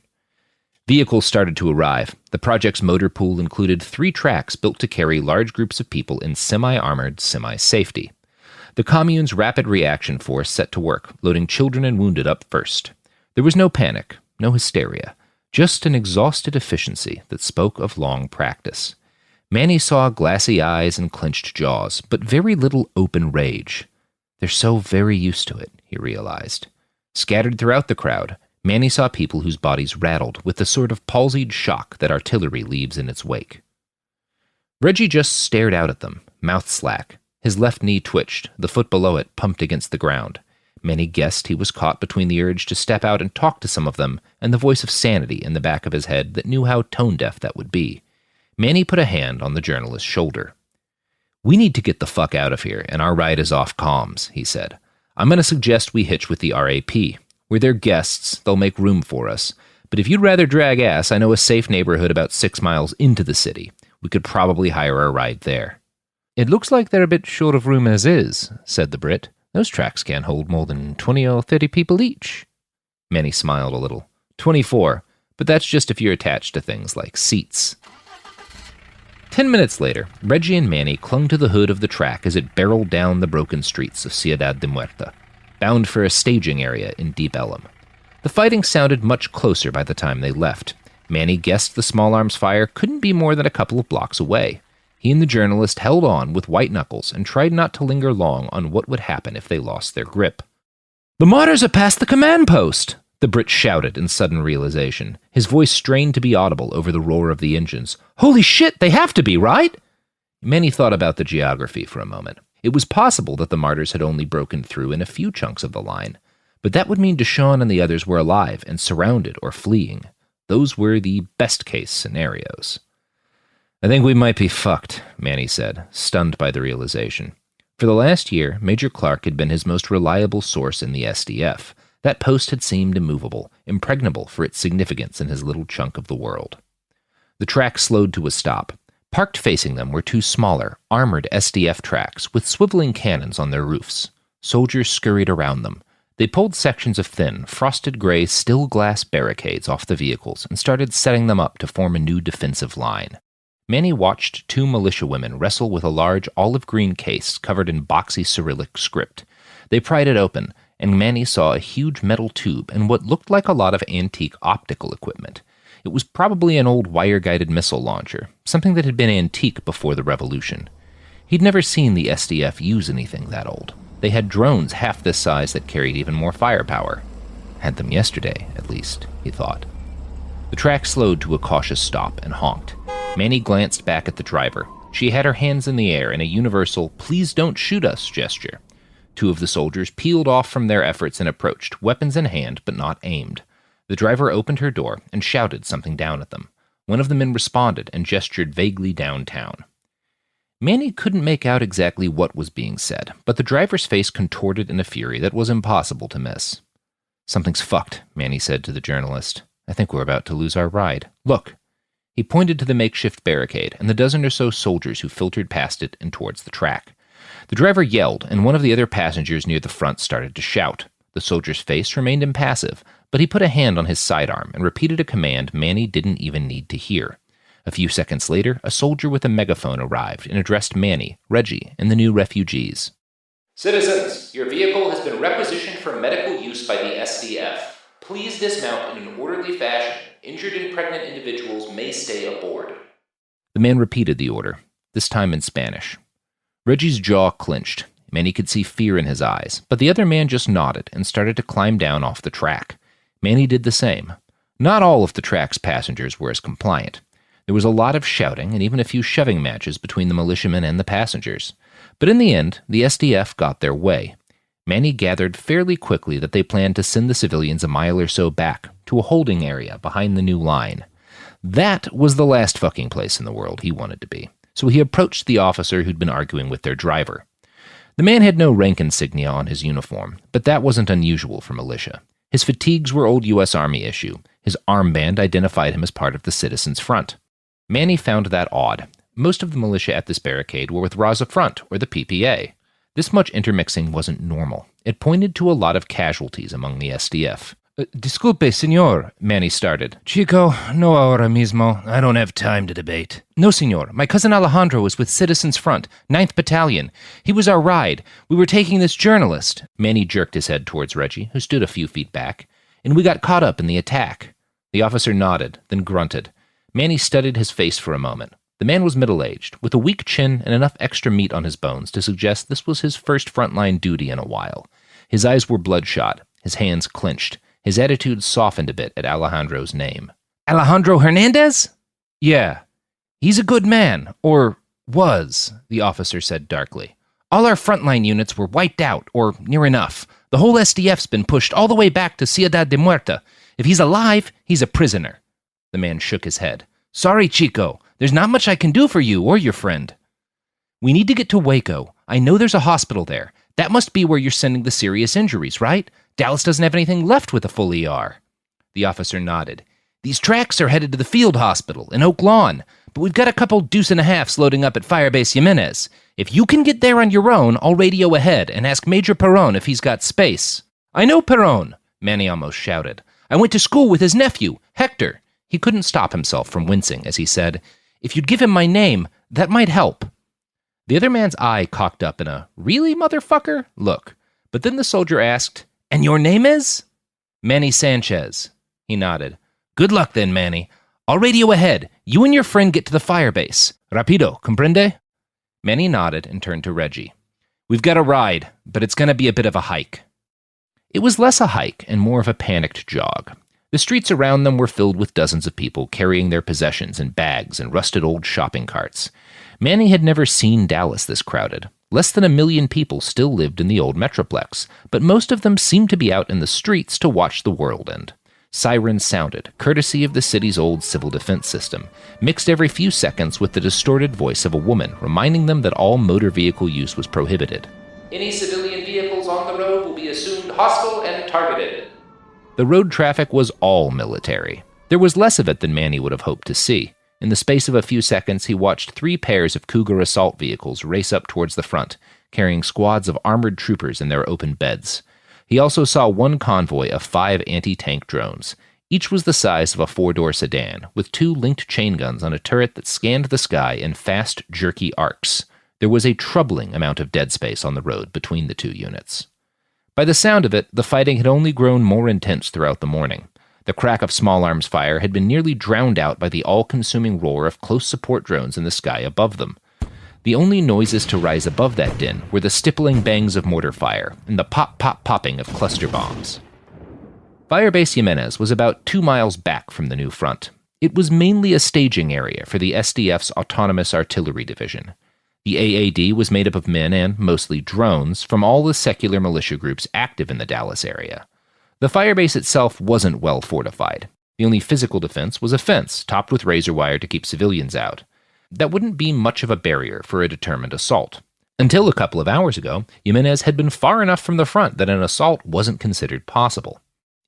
Vehicles started to arrive. The project's motor pool included 3 tracks built to carry large groups of people in semi-armored semi-safety. The commune's rapid reaction force set to work, loading children and wounded up first. There was no panic, no hysteria, just an exhausted efficiency that spoke of long practice. Manny saw glassy eyes and clenched jaws, but very little open rage. They're so very used to it, he realized. Scattered throughout the crowd, Manny saw people whose bodies rattled with the sort of palsied shock that artillery leaves in its wake. Reggie just stared out at them, mouth slack. His left knee twitched, the foot below it pumped against the ground. Manny guessed he was caught between the urge to step out and talk to some of them and the voice of sanity in the back of his head that knew how tone-deaf that would be. Manny put a hand on the journalist's shoulder. "We need to get the fuck out of here, and our ride is off comms," he said. "I'm going to suggest we hitch with the RAP. We're their guests, they'll make room for us. But if you'd rather drag ass, I know a safe neighborhood about 6 miles into the city. We could probably hire a ride there." "It looks like they're a bit short of room as is," said the Brit. "Those tracks can't hold more than 20 or 30 people each." Manny smiled a little. 24, but that's just if you're attached to things like seats. 10 minutes later, Reggie and Manny clung to the hood of the track as it barreled down the broken streets of Ciudad de Muerta, bound for a staging area in Deep Ellum. The fighting sounded much closer by the time they left. Manny guessed the small arms fire couldn't be more than a couple of blocks away. He and the journalist held on with white knuckles and tried not to linger long on what would happen if they lost their grip. "The martyrs are past the command post!" the Brit shouted in sudden realization, his voice strained to be audible over the roar of the engines. "Holy shit, they have to be, right?" Manny thought about the geography for a moment. It was possible that the martyrs had only broken through in a few chunks of the line, but that would mean Deshawn and the others were alive and surrounded or fleeing. Those were the best-case scenarios. "I think we might be fucked," Manny said, stunned by the realization. For the last year, Major Clark had been his most reliable source in the SDF. That post had seemed immovable, impregnable for its significance in his little chunk of the world. The track slowed to a stop. Parked facing them were 2 smaller, armored SDF tracks with swiveling cannons on their roofs. Soldiers scurried around them. They pulled sections of thin, frosted gray still glass barricades off the vehicles and started setting them up to form a new defensive line. Manny watched 2 militia women wrestle with a large olive-green case covered in boxy Cyrillic script. They pried it open, and Manny saw a huge metal tube and what looked like a lot of antique optical equipment. It was probably an old wire-guided missile launcher, something that had been antique before the revolution. He'd never seen the SDF use anything that old. They had drones half this size that carried even more firepower. Had them yesterday, at least, he thought. The track slowed to a cautious stop and honked. Manny glanced back at the driver. She had her hands in the air in a universal, "please don't shoot us" gesture. 2 of the soldiers peeled off from their efforts and approached, weapons in hand but not aimed. The driver opened her door and shouted something down at them. One of the men responded and gestured vaguely downtown. Manny couldn't make out exactly what was being said, but the driver's face contorted in a fury that was impossible to miss. "Something's fucked," Manny said to the journalist. "I think we're about to lose our ride. Look." He pointed to the makeshift barricade and the dozen or so soldiers who filtered past it and towards the track. The driver yelled, and one of the other passengers near the front started to shout. The soldier's face remained impassive, but he put a hand on his sidearm and repeated a command Manny didn't even need to hear. A few seconds later, a soldier with a megaphone arrived and addressed Manny, Reggie, and the new refugees. "Citizens, your vehicle has been requisitioned for medical use by the SDF. Please dismount in an orderly fashion. Injured and pregnant individuals may stay aboard." The man repeated the order, this time in Spanish. Reggie's jaw clenched. Manny could see fear in his eyes, but the other man just nodded and started to climb down off the track. Manny did the same. Not all of the track's passengers were as compliant. There was a lot of shouting and even a few shoving matches between the militiamen and the passengers. But in the end, the SDF got their way. Manny gathered fairly quickly that they planned to send the civilians a mile or so back, to a holding area behind the new line. That was the last fucking place in the world he wanted to be. So he approached the officer who'd been arguing with their driver. The man had no rank insignia on his uniform, but that wasn't unusual for militia. His fatigues were old U.S. Army issue. His armband identified him as part of the Citizens Front. Manny found that odd. Most of the militia at this barricade were with Raza Front, or the PPA. This much intermixing wasn't normal. It pointed to a lot of casualties among the SDF. Disculpe, senor, Manny started. Chico, no ahora mismo. I don't have time to debate. No, senor. My cousin Alejandro is with Citizens Front, 9th Battalion. He was our ride. We were taking this journalist. Manny jerked his head towards Reggie, who stood a few feet back. And we got caught up in the attack. The officer nodded, then grunted. Manny studied his face for a moment. The man was middle-aged, with a weak chin and enough extra meat on his bones to suggest this was his first frontline duty in a while. His eyes were bloodshot, his hands clenched. His attitude softened a bit at Alejandro's name. Alejandro Hernandez? Yeah. He's a good man, or was, the officer said darkly. All our frontline units were wiped out, or near enough. The whole SDF's been pushed all the way back to Ciudad de Muerta. If he's alive, he's a prisoner. The man shook his head. Sorry, Chico. There's not much I can do for you or your friend. We need to get to Waco. I know there's a hospital there. That must be where you're sending the serious injuries, right? Dallas doesn't have anything left with a full ER. The officer nodded. These tracks are headed to the field hospital in Oak Lawn, but we've got a couple deuce and a halfs loading up at Firebase Jimenez. If you can get there on your own, I'll radio ahead and ask Major Perron if he's got space. I know Perron, Manny almost shouted. I went to school with his nephew, Hector. He couldn't stop himself from wincing as he said, If you'd give him my name, that might help. The other man's eye cocked up in a, really, motherfucker? Look. But then the soldier asked, And your name is? Manny Sanchez. He nodded. Good luck then, Manny. I'll radio ahead. You and your friend get to the firebase. Rapido, comprende? Manny nodded and turned to Reggie. We've got a ride, but it's going to be a bit of a hike. It was less a hike and more of a panicked jog. The streets around them were filled with dozens of people carrying their possessions in bags and rusted old shopping carts. Manny had never seen Dallas this crowded. Less than 1 million people still lived in the old Metroplex, but most of them seemed to be out in the streets to watch the world end. Sirens sounded, courtesy of the city's old civil defense system, mixed every few seconds with the distorted voice of a woman reminding them that all motor vehicle use was prohibited. Any civilian vehicles on the road will be assumed hostile and targeted. The road traffic was all military. There was less of it than Manny would have hoped to see. In the space of a few seconds, he watched 3 pairs of Cougar assault vehicles race up towards the front, carrying squads of armored troopers in their open beds. He also saw 1 convoy of 5 anti-tank drones. Each was the size of a 4-door sedan, with 2 linked chain guns on a turret that scanned the sky in fast, jerky arcs. There was a troubling amount of dead space on the road between the 2 units. By the sound of it, the fighting had only grown more intense throughout the morning. The crack of small arms fire had been nearly drowned out by the all-consuming roar of close support drones in the sky above them. The only noises to rise above that din were the stippling bangs of mortar fire and the pop-pop-popping of cluster bombs. Firebase Jimenez was about 2 miles back from the new front. It was mainly a staging area for the SDF's Autonomous Artillery Division. The AAD was made up of men and, mostly drones, from all the secular militia groups active in the Dallas area. The firebase itself wasn't well fortified. The only physical defense was a fence topped with razor wire to keep civilians out. That wouldn't be much of a barrier for a determined assault. Until a couple of hours ago, Jimenez had been far enough from the front that an assault wasn't considered possible.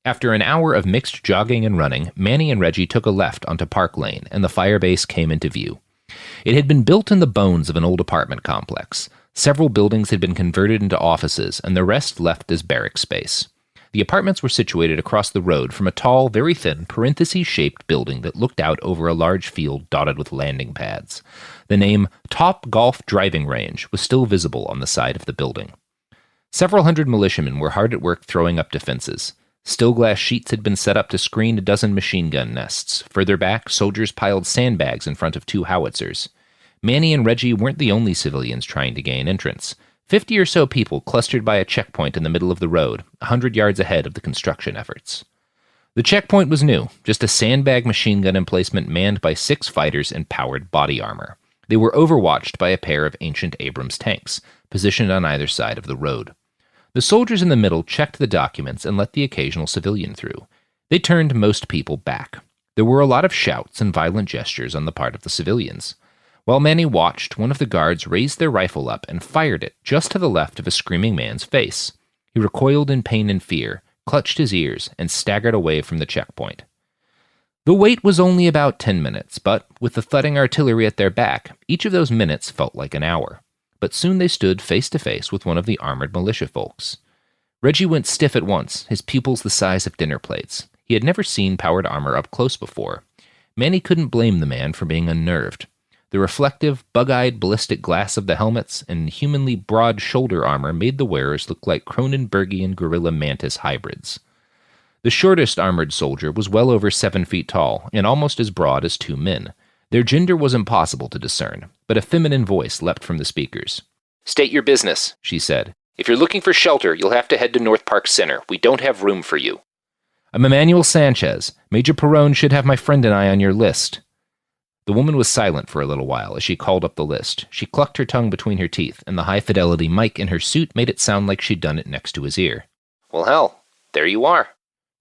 After an hour of mixed jogging and running, Manny and Reggie took a left onto Park Lane, and the firebase came into view. It had been built in the bones of an old apartment complex. Several buildings had been converted into offices, and the rest left as barrack space. The apartments were situated across the road from a tall, very thin, parenthesis-shaped building that looked out over a large field dotted with landing pads. The name Top Golf Driving Range was still visible on the side of the building. Several hundred militiamen were hard at work throwing up defenses. Still glass sheets had been set up to screen a dozen machine gun nests. Further back, soldiers piled sandbags in front of 2 howitzers. Manny and Reggie weren't the only civilians trying to gain entrance. 50 or so people clustered by a checkpoint in the middle of the road, 100 yards ahead of the construction efforts. The checkpoint was new, just a sandbag machine gun emplacement manned by 6 fighters in powered body armor. They were overwatched by a pair of ancient Abrams tanks, positioned on either side of the road. The soldiers in the middle checked the documents and let the occasional civilian through. They turned most people back. There were a lot of shouts and violent gestures on the part of the civilians. While Manny watched, one of the guards raised their rifle up and fired it just to the left of a screaming man's face. He recoiled in pain and fear, clutched his ears, and staggered away from the checkpoint. The wait was only about 10 minutes, but with the thudding artillery at their back, each of those minutes felt like an hour. but soon they stood face to face with one of the armored militia folks. Reggie went stiff at once, his pupils the size of dinner plates. He had never seen powered armor up close before. Manny couldn't blame the man for being unnerved. The reflective, bug-eyed ballistic glass of the helmets and humanly broad shoulder armor made the wearers look like Cronenbergian gorilla mantis hybrids. The shortest armored soldier was well over 7 feet tall and almost as broad as 2 men. Their gender was impossible to discern, but a feminine voice leapt from the speakers. "State your business," she said. "If you're looking for shelter, you'll have to head to North Park Center. We don't have room for you." "I'm Emmanuel Sanchez. Major Perron should have my friend and I on your list." The woman was silent for a little while as she called up the list. She clucked her tongue between her teeth, and the high-fidelity mic in her suit made it sound like she'd done it next to his ear. "Well, hell, there you are."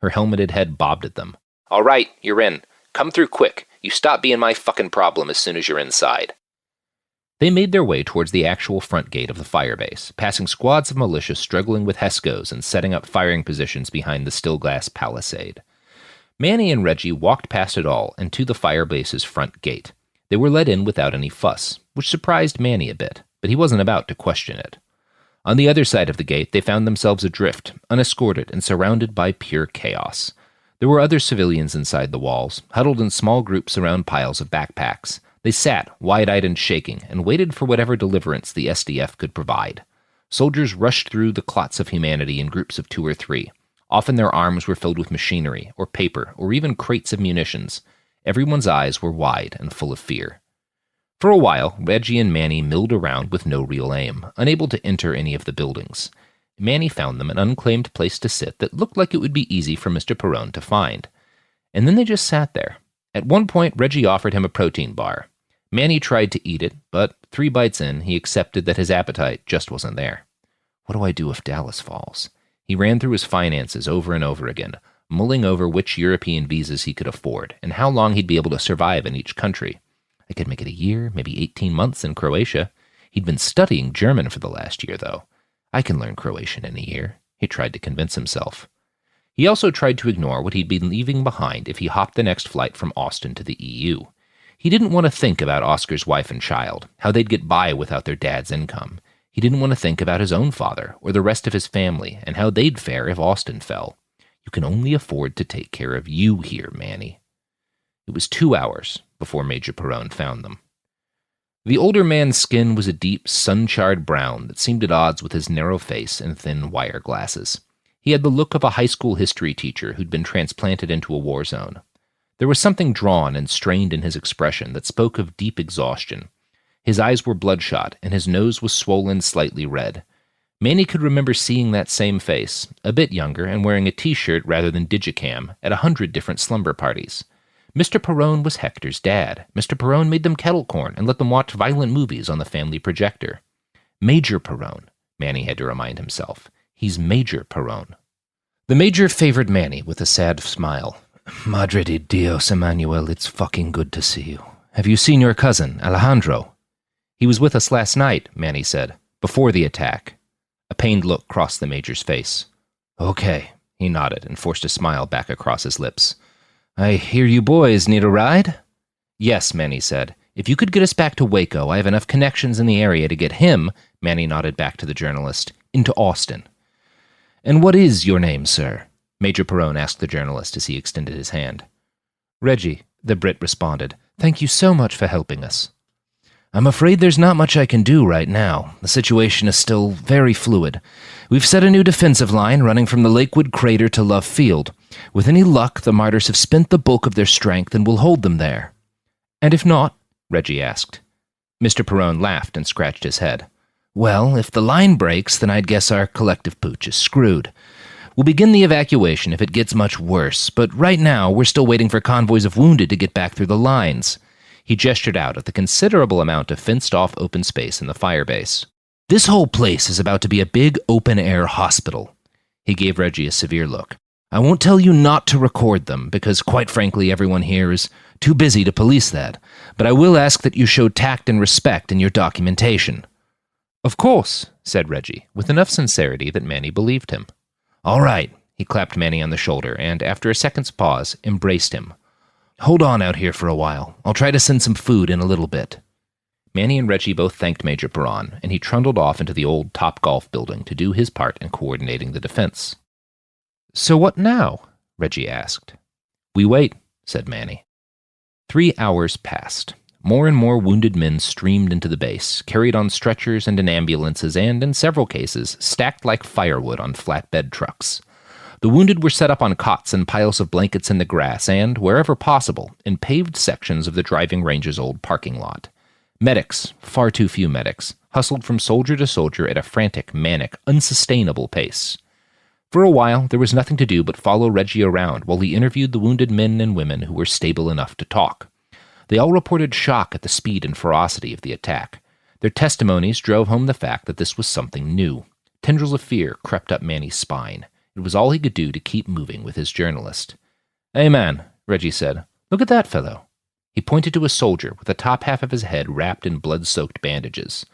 Her helmeted head bobbed at them. "All right, you're in. Come through quick. You stop being my fucking problem as soon as you're inside." They made their way towards the actual front gate of the firebase, passing squads of militia struggling with Heskos and setting up firing positions behind the still-glass palisade. Manny and Reggie walked past it all and to the firebase's front gate. They were let in without any fuss, which surprised Manny a bit, but he wasn't about to question it. On the other side of the gate, they found themselves adrift, unescorted and surrounded by pure chaos. There were other civilians inside the walls, huddled in small groups around piles of backpacks. They sat, wide-eyed and shaking, and waited for whatever deliverance the SDF could provide. Soldiers rushed through the clots of humanity in groups of 2 or 3. Often their arms were filled with machinery, or paper, or even crates of munitions. Everyone's eyes were wide and full of fear. For a while, Reggie and Manny milled around with no real aim, unable to enter any of the buildings. Manny found them an unclaimed place to sit that looked like it would be easy for Mr. Perron to find. And then they just sat there. At one point, Reggie offered him a protein bar. Manny tried to eat it, but 3 bites in, he accepted that his appetite just wasn't there. What do I do if Dallas falls? He ran through his finances over and over again, mulling over which European visas he could afford and how long he'd be able to survive in each country. I could make it a year, maybe 18 months in Croatia. He'd been studying German for the last year, though. I can learn Croatian in a year, he tried to convince himself. He also tried to ignore what he'd be leaving behind if he hopped the next flight from Austin to the EU. He didn't want to think about Oscar's wife and child, how they'd get by without their dad's income. He didn't want to think about his own father or the rest of his family and how they'd fare if Austin fell. You can only afford to take care of you here, Manny. It was 2 hours before Major Perron found them. The older man's skin was a deep, sun-charred brown that seemed at odds with his narrow face and thin wire glasses. He had the look of a high school history teacher who'd been transplanted into a war zone. There was something drawn and strained in his expression that spoke of deep exhaustion. His eyes were bloodshot, and his nose was swollen slightly red. Manny could remember seeing that same face, a bit younger and wearing a t-shirt rather than digicam, at 100 different slumber parties. Mr. Perron was Hector's dad. Mr. Perron made them kettle corn and let them watch violent movies on the family projector. Major Perron, Manny had to remind himself. He's Major Perron. The Major favored Manny with a sad smile. Madre de Dios, Emmanuel, it's fucking good to see you. Have you seen your cousin, Alejandro? He was with us last night, Manny said, before the attack. A pained look crossed the Major's face. Okay, he nodded and forced a smile back across his lips. I hear you boys need a ride? Yes, Manny said. If you could get us back to Waco, I have enough connections in the area to get him, Manny nodded back to the journalist, into Austin. And what is your name, sir? Major Perron asked the journalist as he extended his hand. Reggie, the Brit responded. Thank you so much for helping us. I'm afraid there's not much I can do right now. The situation is still very fluid. We've set a new defensive line running from the Lakewood Crater to Love Field. With any luck, the Martyrs have spent the bulk of their strength and will hold them there. And if not? Reggie asked. Mr. Perron laughed and scratched his head. Well, if the line breaks, then I'd guess our collective pooch is screwed. We'll begin the evacuation if it gets much worse, but right now we're still waiting for convoys of wounded to get back through the lines. He gestured out at the considerable amount of fenced-off open space in the firebase. This whole place is about to be a big open-air hospital. He gave Reggie a severe look. I won't tell you not to record them, because quite frankly everyone here is too busy to police that, but I will ask that you show tact and respect in your documentation. Of course, said Reggie, with enough sincerity that Manny believed him. All right, he clapped Manny on the shoulder and, after a second's pause, embraced him. Hold on out here for a while. I'll try to send some food in a little bit. Manny and Reggie both thanked Major Perron, and he trundled off into the old Topgolf building to do his part in coordinating the defense. "So what now?" Reggie asked. "We wait," said Manny. 3 hours passed. More and more wounded men streamed into the base, carried on stretchers and in ambulances, and, in several cases, stacked like firewood on flatbed trucks. The wounded were set up on cots and piles of blankets in the grass and, wherever possible, in paved sections of the driving range's old parking lot. Medics, far too few medics, hustled from soldier to soldier at a frantic, manic, unsustainable pace. For a while, there was nothing to do but follow Reggie around while he interviewed the wounded men and women who were stable enough to talk. They all reported shock at the speed and ferocity of the attack. Their testimonies drove home the fact that this was something new. Tendrils of fear crept up Manny's spine. It was all he could do to keep moving with his journalist. "Hey, man," Reggie said. "Look at that fellow." He pointed to a soldier with the top half of his head wrapped in blood-soaked bandages.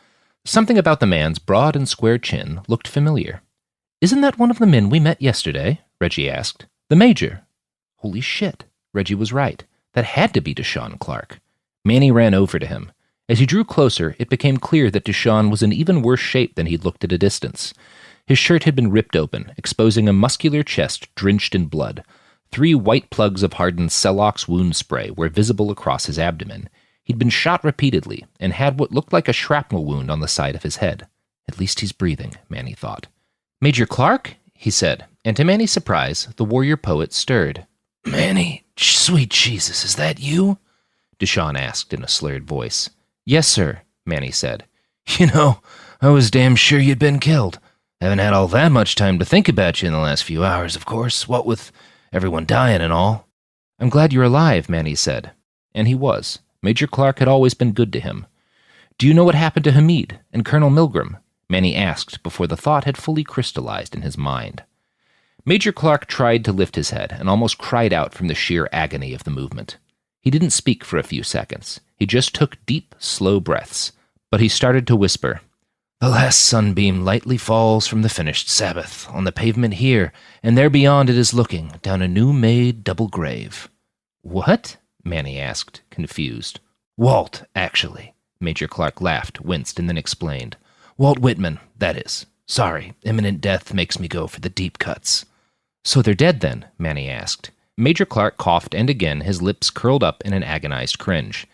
Something about the man's broad and square chin looked familiar. "Isn't that one of the men we met yesterday?" Reggie asked. "The Major." Holy shit, Reggie was right. That had to be Deshaun Clark. Manny ran over to him. As he drew closer, it became clear that Deshaun was in even worse shape than he'd looked at a distance. His shirt had been ripped open, exposing a muscular chest drenched in blood. 3 white plugs of hardened Celox wound spray were visible across his abdomen. He'd been shot repeatedly and had what looked like a shrapnel wound on the side of his head. At least he's breathing, Manny thought. "Major Clark?" he said, and to Manny's surprise, the warrior poet stirred. "Manny, sweet Jesus, is that you?" Deshaun asked in a slurred voice. "Yes, sir," Manny said. "You know, I was damn sure you'd been killed. Haven't had all that much time to think about you in the last few hours, of course, what with everyone dying and all." "I'm glad you're alive," Manny said. And he was. Major Clark had always been good to him. "Do you know what happened to Hamid and Colonel Milgram?" Manny asked before the thought had fully crystallized in his mind. Major Clark tried to lift his head and almost cried out from the sheer agony of the movement. He didn't speak for a few seconds. He just took deep, slow breaths. But he started to whisper, "The last sunbeam lightly falls from the finished Sabbath on the pavement here, and there beyond it is looking down a new-made double grave." "What?" Manny asked, confused. "Walt, actually." Major Clark laughed, winced, and then explained. "Walt Whitman, that is. Sorry, imminent death makes me go for the deep cuts." "So they're dead then?" Manny asked. Major Clark coughed, and again his lips curled up in an agonized cringe.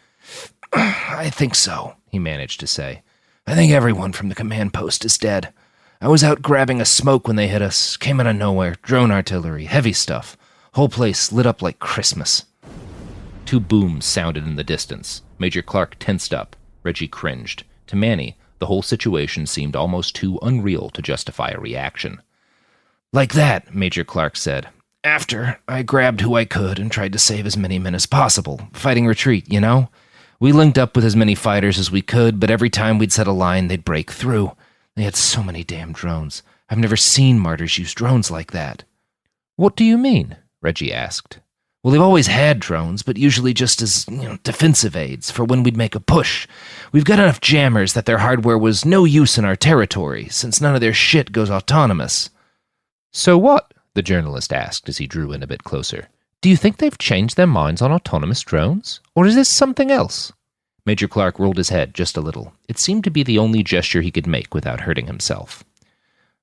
"I think so," he managed to say. "I think everyone from the command post is dead. I was out grabbing a smoke when they hit us. Came out of nowhere. Drone artillery. Heavy stuff. Whole place lit up like Christmas." 2 booms sounded in the distance. Major Clark tensed up. Reggie cringed. To Manny, the whole situation seemed almost too unreal to justify a reaction. "Like that," Major Clark said. "After, I grabbed who I could and tried to save as many men as possible. Fighting retreat, you know? We linked up with as many fighters as we could, but every time we'd set a line, they'd break through. They had so many damn drones. I've never seen martyrs use drones like that." "What do you mean?" Reggie asked. "Well, they've always had drones, but usually just as, defensive aids for when we'd make a push. We've got enough jammers that their hardware was no use in our territory, since none of their shit goes autonomous." "So what?" the journalist asked as he drew in a bit closer. "Do you think they've changed their minds on autonomous drones? Or is this something else?" Major Clark rolled his head just a little. It seemed to be the only gesture he could make without hurting himself.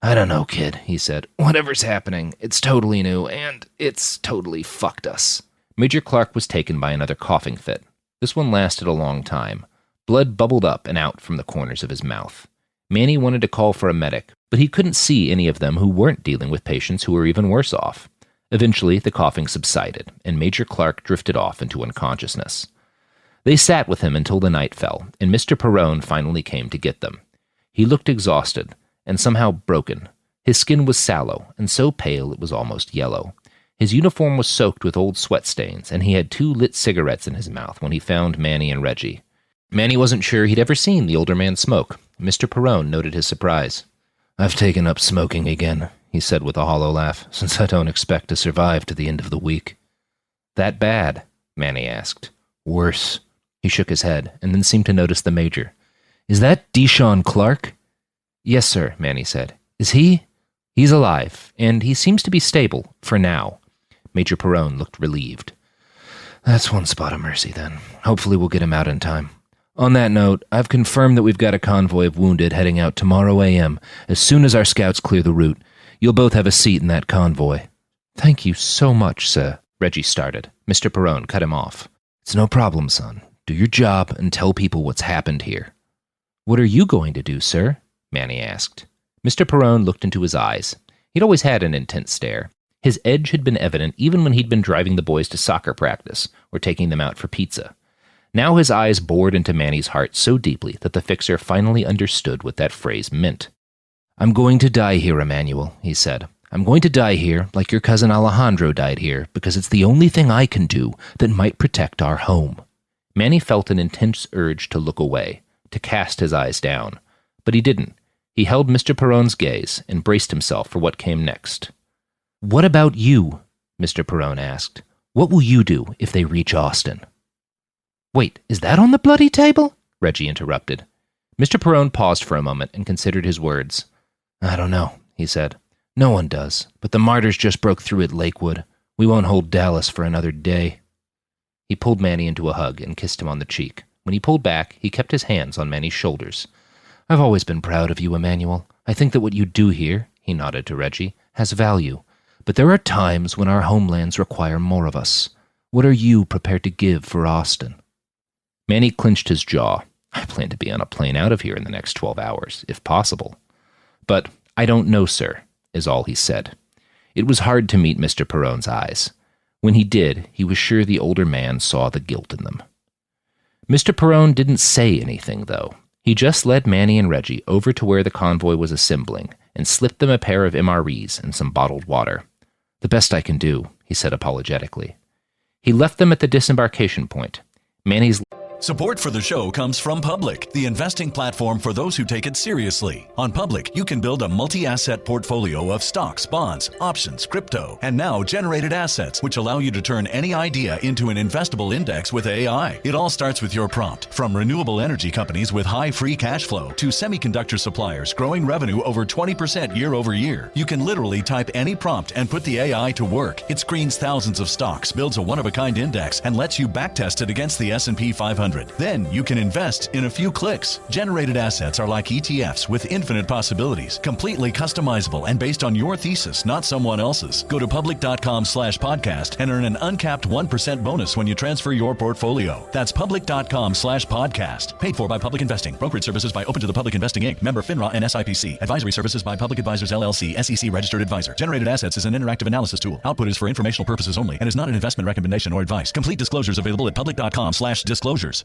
"I don't know, kid," he said. "Whatever's happening, it's totally new, and it's totally fucked us." Major Clark was taken by another coughing fit. This one lasted a long time. Blood bubbled up and out from the corners of his mouth. Manny wanted to call for a medic, but he couldn't see any of them who weren't dealing with patients who were even worse off. Eventually, the coughing subsided, and Major Clark drifted off into unconsciousness. They sat with him until the night fell, and Mr. Perron finally came to get them. He looked exhausted, and somehow broken. His skin was sallow, and so pale it was almost yellow. His uniform was soaked with old sweat stains, and he had 2 lit cigarettes in his mouth when he found Manny and Reggie. Manny wasn't sure he'd ever seen the older man smoke. Mr. Perron noted his surprise. "I've taken up smoking again," he said with a hollow laugh, "since I don't expect to survive to the end of the week." "That bad?" Manny asked. "Worse." He shook his head, and then seemed to notice the Major. "Is that Deshaun Clark?" "Yes, sir," Manny said. "Is he?" "He's alive, and he seems to be stable, for now." Major Perron looked relieved. "That's one spot of mercy, then. Hopefully we'll get him out in time. On that note, I've confirmed that we've got a convoy of wounded heading out tomorrow a.m. as soon as our scouts clear the route. You'll both have a seat in that convoy. Thank you so much, sir, Reggie started. Mr. Perrone cut him off. It's no problem, son. Do your job and tell people what's happened here. What are you going to do, sir? Manny asked. Mr. Perrone looked into his eyes. He'd always had an intense stare. His edge had been evident even when he'd been driving the boys to soccer practice or taking them out for pizza. Now his eyes bored into Manny's heart so deeply that the fixer finally understood what that phrase meant. I'm going to die here, Emmanuel, he said. I'm going to die here like your cousin Alejandro died here because it's the only thing I can do that might protect our home. Manny felt an intense urge to look away, to cast his eyes down. But he didn't. He held Mr. Perrone's gaze and braced himself for what came next. What about you? Mr. Perrone asked. What will you do if they reach Austin? Wait, is that on the bloody table? Reggie interrupted. Mr. Perrone paused for a moment and considered his words. I don't know, he said. No one does, but the martyrs just broke through at Lakewood. We won't hold Dallas for another day. He pulled Manny into a hug and kissed him on the cheek. When he pulled back, he kept his hands on Manny's shoulders. I've always been proud of you, Emmanuel. I think that what you do here, he nodded to Reggie, has value. But there are times when our homelands require more of us. What are you prepared to give for Austin? Manny clenched his jaw. I plan to be on a plane out of here in the next 12 hours, if possible. But I don't know, sir, is all he said. It was hard to meet Mr. Perrone's eyes. When he did, he was sure the older man saw the guilt in them. Mr. Perrone didn't say anything, though. He just led Manny and Reggie over to where the convoy was assembling and slipped them a pair of MREs and some bottled water. The best I can do, he said apologetically. He left them at the disembarkation point. Manny's Support for the show comes from Public, the investing platform for those who take it seriously. On Public, you can build a multi-asset portfolio of stocks, bonds, options, crypto, and now generated assets, which allow you to turn any idea into an investable index with AI. It all starts with your prompt. From renewable energy companies with high free cash flow to semiconductor suppliers growing revenue over 20% year over year, you can literally type any prompt and put the AI to work. It screens thousands of stocks, builds a one-of-a-kind index, and lets you backtest it against the S&P 500. Then you can invest in a few clicks. Generated assets are like ETFs with infinite possibilities, completely customizable and based on your thesis, not someone else's. Go to public.com/podcast and earn an uncapped 1% bonus when you transfer your portfolio. That's public.com/podcast. Paid for by Public Investing. Brokerage services by Open to the Public Investing Inc. Member FINRA and SIPC. Advisory services by Public Advisors LLC, SEC registered advisor. Generated assets is an interactive analysis tool. Output is for informational purposes only and is not an investment recommendation or advice. Complete disclosures available at public.com/disclosures.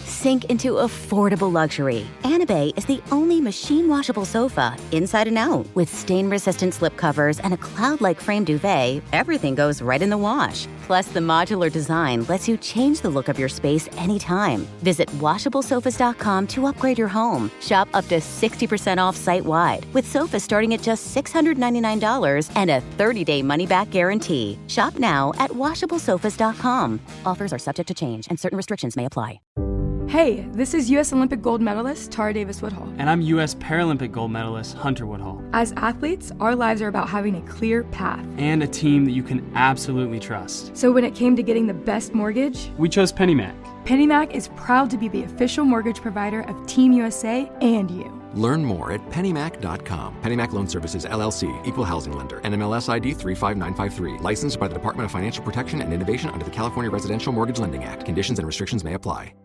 Sink into affordable luxury. Anabay is the only machine washable sofa, inside and out. With stain-resistant slip covers and a cloud-like frame duvet, everything goes right in the wash. Plus, the modular design lets you change the look of your space anytime. Visit WashableSofas.com to upgrade your home. Shop up to 60% off site-wide, with sofas starting at just $699 and a 30-day money-back guarantee. Shop now at WashableSofas.com. Offers are subject to change, and certain restrictions may apply. Hey, this is U.S. Olympic gold medalist Tara Davis Woodhull. And I'm U.S. Paralympic gold medalist Hunter Woodhull. As athletes, our lives are about having a clear path. And a team that you can absolutely trust. So when it came to getting the best mortgage, we chose PennyMac. PennyMac is proud to be the official mortgage provider of Team USA and you. Learn more at pennymac.com. PennyMac Loan Services, LLC, Equal Housing Lender, NMLS ID 35953. Licensed by the Department of Financial Protection and Innovation under the California Residential Mortgage Lending Act. Conditions and restrictions may apply.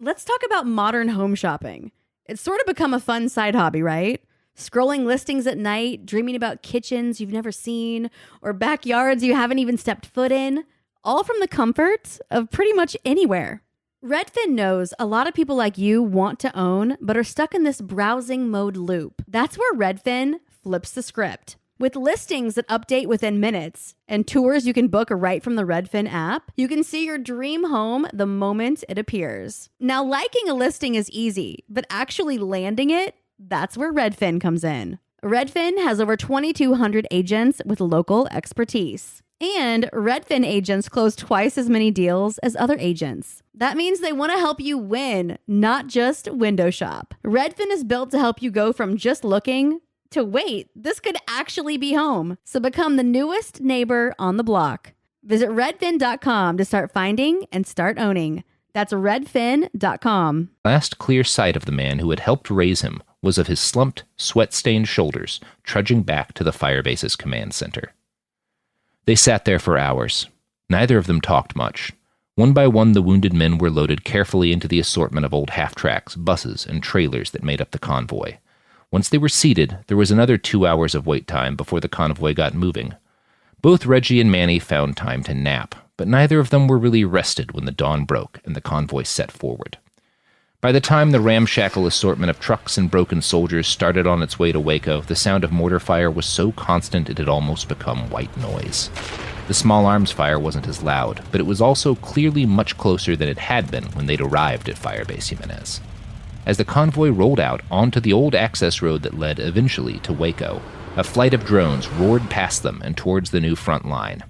Let's talk about modern home shopping. It's sort of become a fun side hobby, right? Scrolling listings at night, dreaming about kitchens you've never seen, or backyards you haven't even stepped foot in, all from the comfort of pretty much anywhere. Redfin knows a lot of people like you want to own, but are stuck in this browsing mode loop. That's where Redfin flips the script. With listings that update within minutes and tours you can book right from the Redfin app, you can see your dream home the moment it appears. Now, liking a listing is easy, but actually landing it, that's where Redfin comes in. Redfin has over 2,200 agents with local expertise. And Redfin agents close twice as many deals as other agents. That means they want to help you win, not just window shop. Redfin is built to help you go from just looking to wait, this could actually be home. So become the newest neighbor on the block. Visit redfin.com to start finding and start owning. That's redfin.com. Last clear sight of the man who had helped raise him was of his slumped, sweat-stained shoulders trudging back to the Firebase's command center. They sat there for hours. Neither of them talked much. One by one, the wounded men were loaded carefully into the assortment of old half-tracks, buses, and trailers that made up the convoy. Once they were seated, there was another 2 hours of wait time before the convoy got moving. Both Reggie and Manny found time to nap, but neither of them were really rested when the dawn broke and the convoy set forward. By the time the ramshackle assortment of trucks and broken soldiers started on its way to Waco, the sound of mortar fire was so constant it had almost become white noise. The small arms fire wasn't as loud, but it was also clearly much closer than it had been when they'd arrived at Firebase Jimenez. As the convoy rolled out onto the old access road that led eventually to Waco, a flight of drones roared past them and towards the new front line.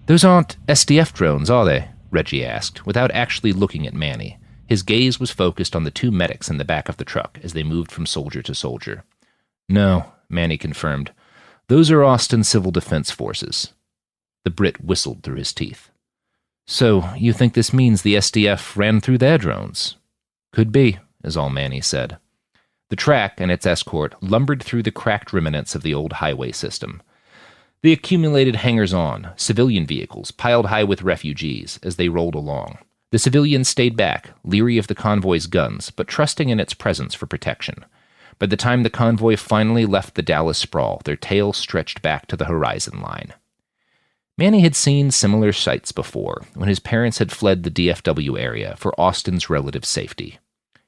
"Those aren't SDF drones, are they?" Reggie asked, without actually looking at Manny. His gaze was focused on the two medics in the back of the truck as they moved from soldier to soldier. "No," Manny confirmed. "Those are Austin Civil Defense Forces." The Brit whistled through his teeth. "So, you think this means the SDF ran through their drones?" "Could be," is all Manny said. The track and its escort lumbered through the cracked remnants of the old highway system. The accumulated hangers-on, civilian vehicles piled high with refugees as they rolled along. The civilians stayed back, leery of the convoy's guns, but trusting in its presence for protection. By the time the convoy finally left the Dallas sprawl, their tails stretched back to the horizon line. Manny had seen similar sights before, when his parents had fled the DFW area for Austin's relative safety.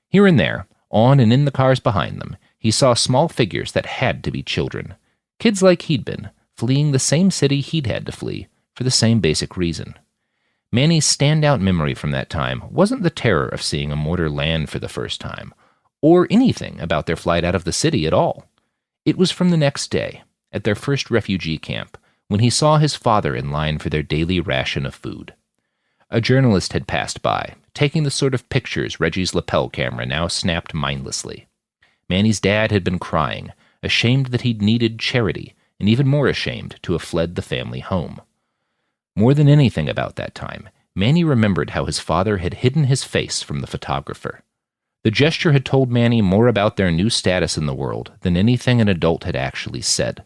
Here and there, on and in the cars behind them, he saw small figures that had to be children. Kids like he'd been, fleeing the same city he'd had to flee, for the same basic reason. Manny's standout memory from that time wasn't the terror of seeing a mortar land for the first time, or anything about their flight out of the city at all. It was from the next day, at their first refugee camp, when he saw his father in line for their daily ration of food. A journalist had passed by, taking the sort of pictures Reggie's lapel camera now snapped mindlessly. Manny's dad had been crying, ashamed that he'd needed charity, and even more ashamed to have fled the family home. More than anything about that time, Manny remembered how his father had hidden his face from the photographer. The gesture had told Manny more about their new status in the world than anything an adult had actually said.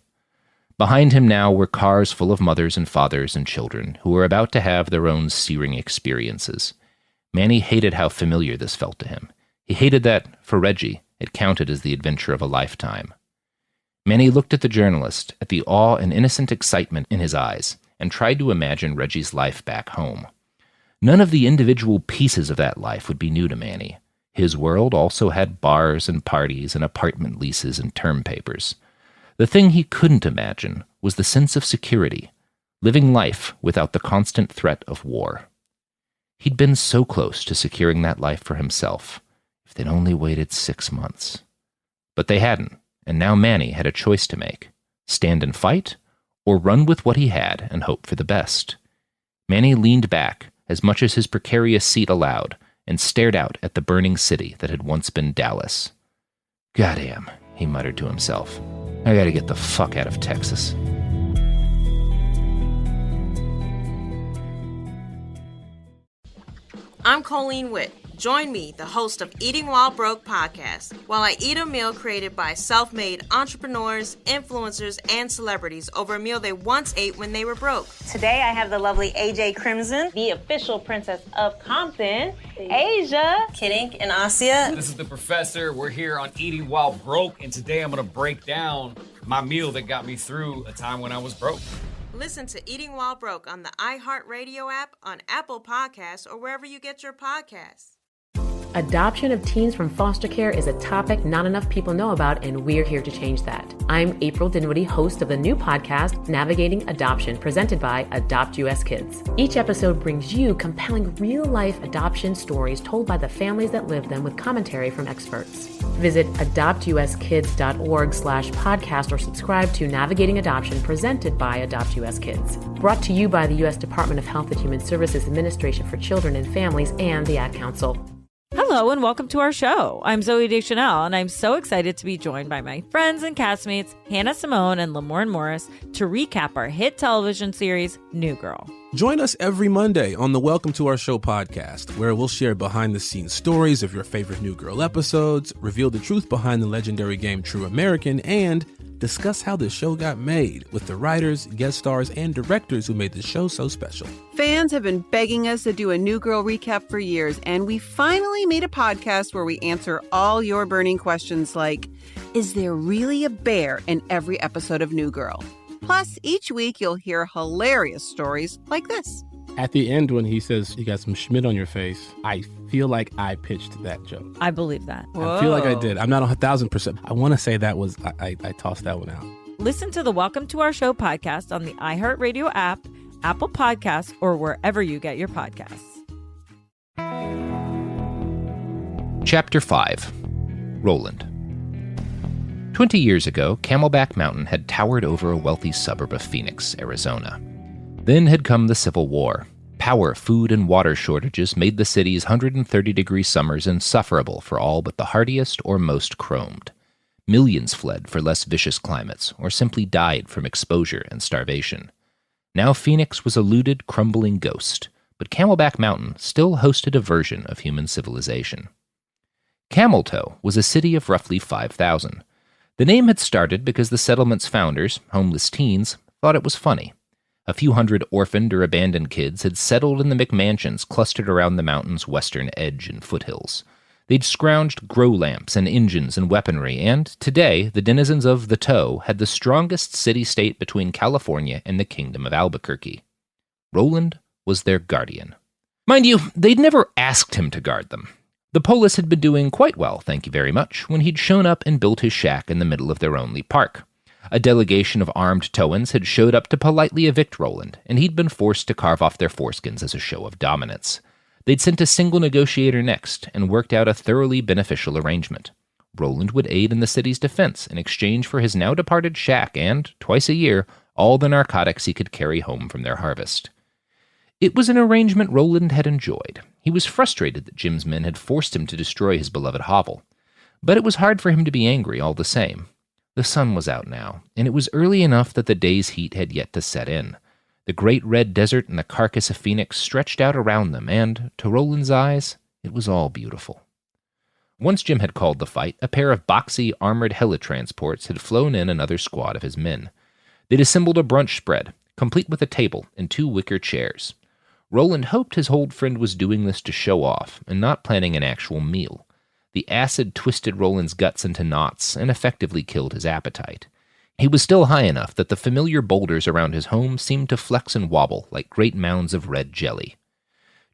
Behind him now were cars full of mothers and fathers and children who were about to have their own searing experiences. Manny hated how familiar this felt to him. He hated that, for Reggie, it counted as the adventure of a lifetime. Manny looked at the journalist, at the awe and innocent excitement in his eyes, and tried to imagine Reggie's life back home. None of the individual pieces of that life would be new to Manny. His world also had bars and parties and apartment leases and term papers. The thing he couldn't imagine was the sense of security, living life without the constant threat of war. He'd been so close to securing that life for himself, if they'd only waited 6 months. But they hadn't, and now Manny had a choice to make: stand and fight, or run with what he had and hope for the best. Manny leaned back, as much as his precarious seat allowed, and stared out at the burning city that had once been Dallas. "Goddamn," he muttered to himself. "I gotta get the fuck out of Texas." I'm Colleen Witt. Join me, the host of Eating While Broke podcast, while I eat a meal created by self-made entrepreneurs, influencers, and celebrities over a meal they once ate when they were broke. Today I have the lovely AJ Crimson, the official princess of Compton, Asia, Kidink, and Asia. This is the professor. We're here on Eating While Broke, and today I'm going to break down my meal that got me through a time when I was broke. Listen to Eating While Broke on the iHeartRadio app, on Apple Podcasts, or wherever you get your podcasts. Adoption of teens from foster care is a topic not enough people know about, and we're here to change that. I'm April Dinwiddie, host of the new podcast, Navigating Adoption, presented by Adopt US Kids. Each episode brings you compelling real-life adoption stories told by the families that live them with commentary from experts. Visit adoptuskids.org/podcast or subscribe to Navigating Adoption, presented by Adopt US Kids. Brought to you by the U.S. Department of Health and Human Services Administration for Children and Families and the Ad Council. Hello, Hello and welcome to our show. I'm Zoe Deschanel, and I'm so excited to be joined by my friends and castmates, Hannah Simone and Lamorne Morris, to recap our hit television series, New Girl. Join us every Monday on the Welcome to Our Show podcast, where we'll share behind-the-scenes stories of your favorite New Girl episodes, reveal the truth behind the legendary game True American, and discuss how the show got made with the writers, guest stars, and directors who made the show so special. Fans have been begging us to do a New Girl recap for years, and we finally made a podcast where we answer all your burning questions like, is there really a bear in every episode of New Girl? Plus, each week you'll hear hilarious stories like this. At the end, when he says you got some Schmidt on your face, I feel like I pitched that joke. I believe that. I feel like I did. I'm not 1,000%. I want to say that was, I tossed that one out. Listen to the Welcome to Our Show podcast on the iHeartRadio app, Apple Podcasts, or wherever you get your podcasts. Chapter 5. Roland. 20 years ago, Camelback Mountain had towered over a wealthy suburb of Phoenix, Arizona. Then had come the Civil War. Power, food, and water shortages made the city's 130-degree summers insufferable for all but the hardiest or most chromed. Millions fled for less vicious climates, or simply died from exposure and starvation. Now Phoenix was a looted, crumbling ghost, but Camelback Mountain still hosted a version of human civilization. Cameltoe was a city of roughly 5,000. The name had started because the settlement's founders, homeless teens, thought it was funny. A few hundred orphaned or abandoned kids had settled in the McMansions clustered around the mountain's western edge and foothills. They'd scrounged grow lamps and engines and weaponry, and today the denizens of the Toe had the strongest city-state between California and the Kingdom of Albuquerque. Roland was their guardian. Mind you, they'd never asked him to guard them. The polis had been doing quite well, thank you very much, when he'd shown up and built his shack in the middle of their only park. A delegation of armed Toans had showed up to politely evict Roland, and he'd been forced to carve off their foreskins as a show of dominance. They'd sent a single negotiator next and worked out a thoroughly beneficial arrangement. Roland would aid in the city's defense in exchange for his now-departed shack and, twice a year, all the narcotics he could carry home from their harvest. It was an arrangement Roland had enjoyed. He was frustrated that Jim's men had forced him to destroy his beloved hovel. But it was hard for him to be angry all the same. The sun was out now, and it was early enough that the day's heat had yet to set in. The great red desert and the carcass of Phoenix stretched out around them, and, to Roland's eyes, it was all beautiful. Once Jim had called the fight, a pair of boxy, armored helitransports had flown in another squad of his men. They'd assembled a brunch spread, complete with a table and 2 wicker chairs. Roland hoped his old friend was doing this to show off and not planning an actual meal. The acid twisted Roland's guts into knots and effectively killed his appetite. He was still high enough that the familiar boulders around his home seemed to flex and wobble like great mounds of red jelly.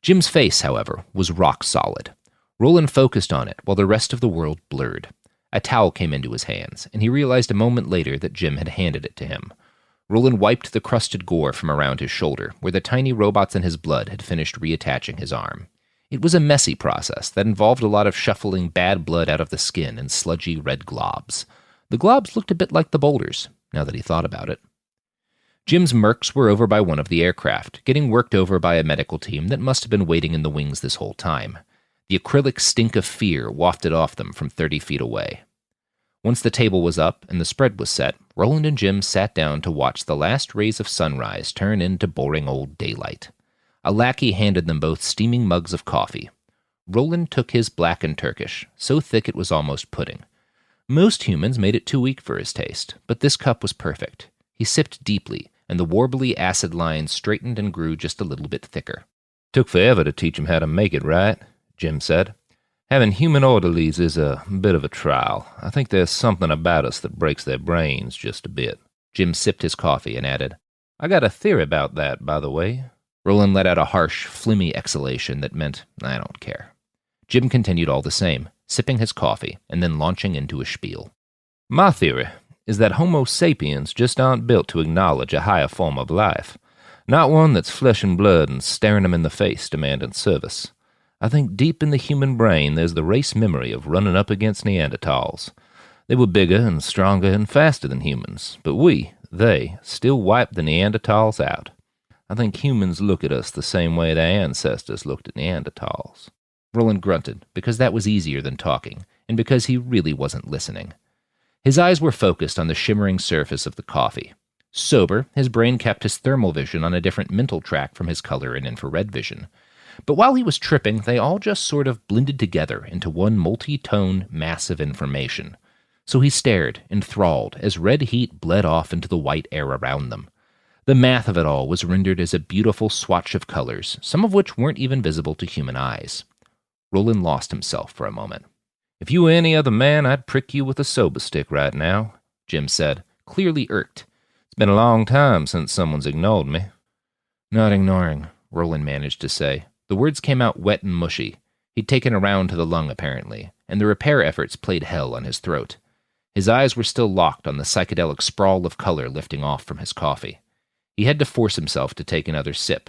Jim's face, however, was rock solid. Roland focused on it while the rest of the world blurred. A towel came into his hands, and he realized a moment later that Jim had handed it to him. Roland wiped the crusted gore from around his shoulder, where the tiny robots in his blood had finished reattaching his arm. It was a messy process that involved a lot of shuffling bad blood out of the skin and sludgy red globs. The globs looked a bit like the boulders, now that he thought about it. Jim's mercs were over by one of the aircraft, getting worked over by a medical team that must have been waiting in the wings this whole time. The acrylic stink of fear wafted off them from 30 feet away. Once the table was up and the spread was set, Roland and Jim sat down to watch the last rays of sunrise turn into boring old daylight. A lackey handed them both steaming mugs of coffee. Roland took his black and Turkish, so thick it was almost pudding. Most humans made it too weak for his taste, but this cup was perfect. He sipped deeply, and the warbly acid lines straightened and grew just a little bit thicker. "Took forever to teach 'em how to make it right," Jim said. "Having human orderlies is a bit of a trial. I think there's something about us that breaks their brains just a bit." Jim sipped his coffee and added, "I got a theory about that, by the way." Roland let out a harsh, flimmy exhalation that meant, "I don't care." Jim continued all the same, sipping his coffee and then launching into a spiel. "My theory is that Homo sapiens just aren't built to acknowledge a higher form of life, not one that's flesh and blood and staring them in the face demanding service. I think deep in the human brain there's the race memory of running up against Neanderthals. They were bigger and stronger and faster than humans, but they, still wiped the Neanderthals out. I think humans look at us the same way their ancestors looked at Neanderthals." Roland grunted, because that was easier than talking, and because he really wasn't listening. His eyes were focused on the shimmering surface of the coffee. Sober, his brain kept his thermal vision on a different mental track from his color and infrared vision. But while he was tripping, they all just sort of blended together into one multi-tone mass of information. So he stared, enthralled, as red heat bled off into the white air around them. The math of it all was rendered as a beautiful swatch of colors, some of which weren't even visible to human eyes. Roland lost himself for a moment. "If you were any other man, I'd prick you with a soba stick right now," Jim said, clearly irked. "It's been a long time since someone's ignored me." "Not ignoring," Roland managed to say. The words came out wet and mushy. He'd taken a round to the lung, apparently, and the repair efforts played hell on his throat. His eyes were still locked on the psychedelic sprawl of color lifting off from his coffee. He had to force himself to take another sip.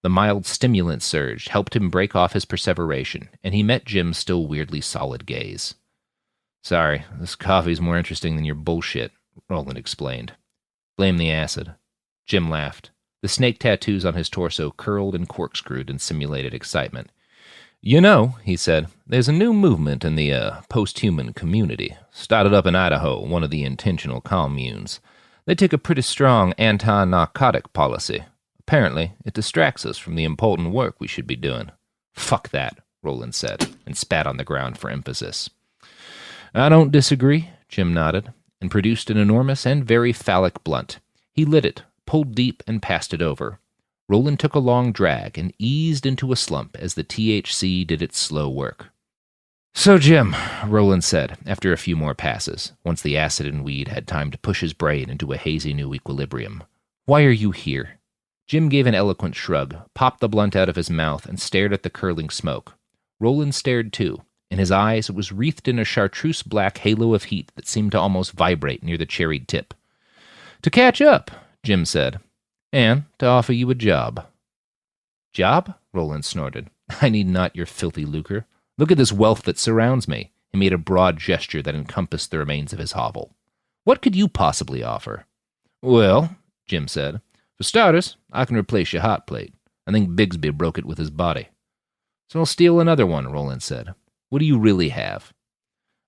The mild stimulant surge helped him break off his perseveration, and he met Jim's still weirdly solid gaze. "Sorry, this coffee's more interesting than your bullshit," Roland explained. "Blame the acid." Jim laughed. The snake tattoos on his torso curled and corkscrewed in simulated excitement. "You know," he said, "there's a new movement in the post-human community. Started up in Idaho, one of the intentional communes. They take a pretty strong anti-narcotic policy. Apparently, it distracts us from the important work we should be doing." "Fuck that," Roland said, and spat on the ground for emphasis. "I don't disagree," Jim nodded, and produced an enormous and very phallic blunt. He lit it, pulled deep, and passed it over. Roland took a long drag and eased into a slump as the THC did its slow work. "So, Jim," Roland said, after a few more passes, once the acid and weed had time to push his brain into a hazy new equilibrium, "why are you here?" Jim gave an eloquent shrug, popped the blunt out of his mouth, and stared at the curling smoke. Roland stared too. In his eyes, it was wreathed in a chartreuse-black halo of heat that seemed to almost vibrate near the cherried tip. "To catch up," Jim said, "and to offer you a job." "Job?" Roland snorted. "I need not your filthy lucre. Look at this wealth that surrounds me." He made a broad gesture that encompassed the remains of his hovel. "What could you possibly offer?" "Well," Jim said, "for starters, I can replace your hot plate. I think Bigsby broke it with his body." "So I'll steal another one," Roland said. "What do you really have?"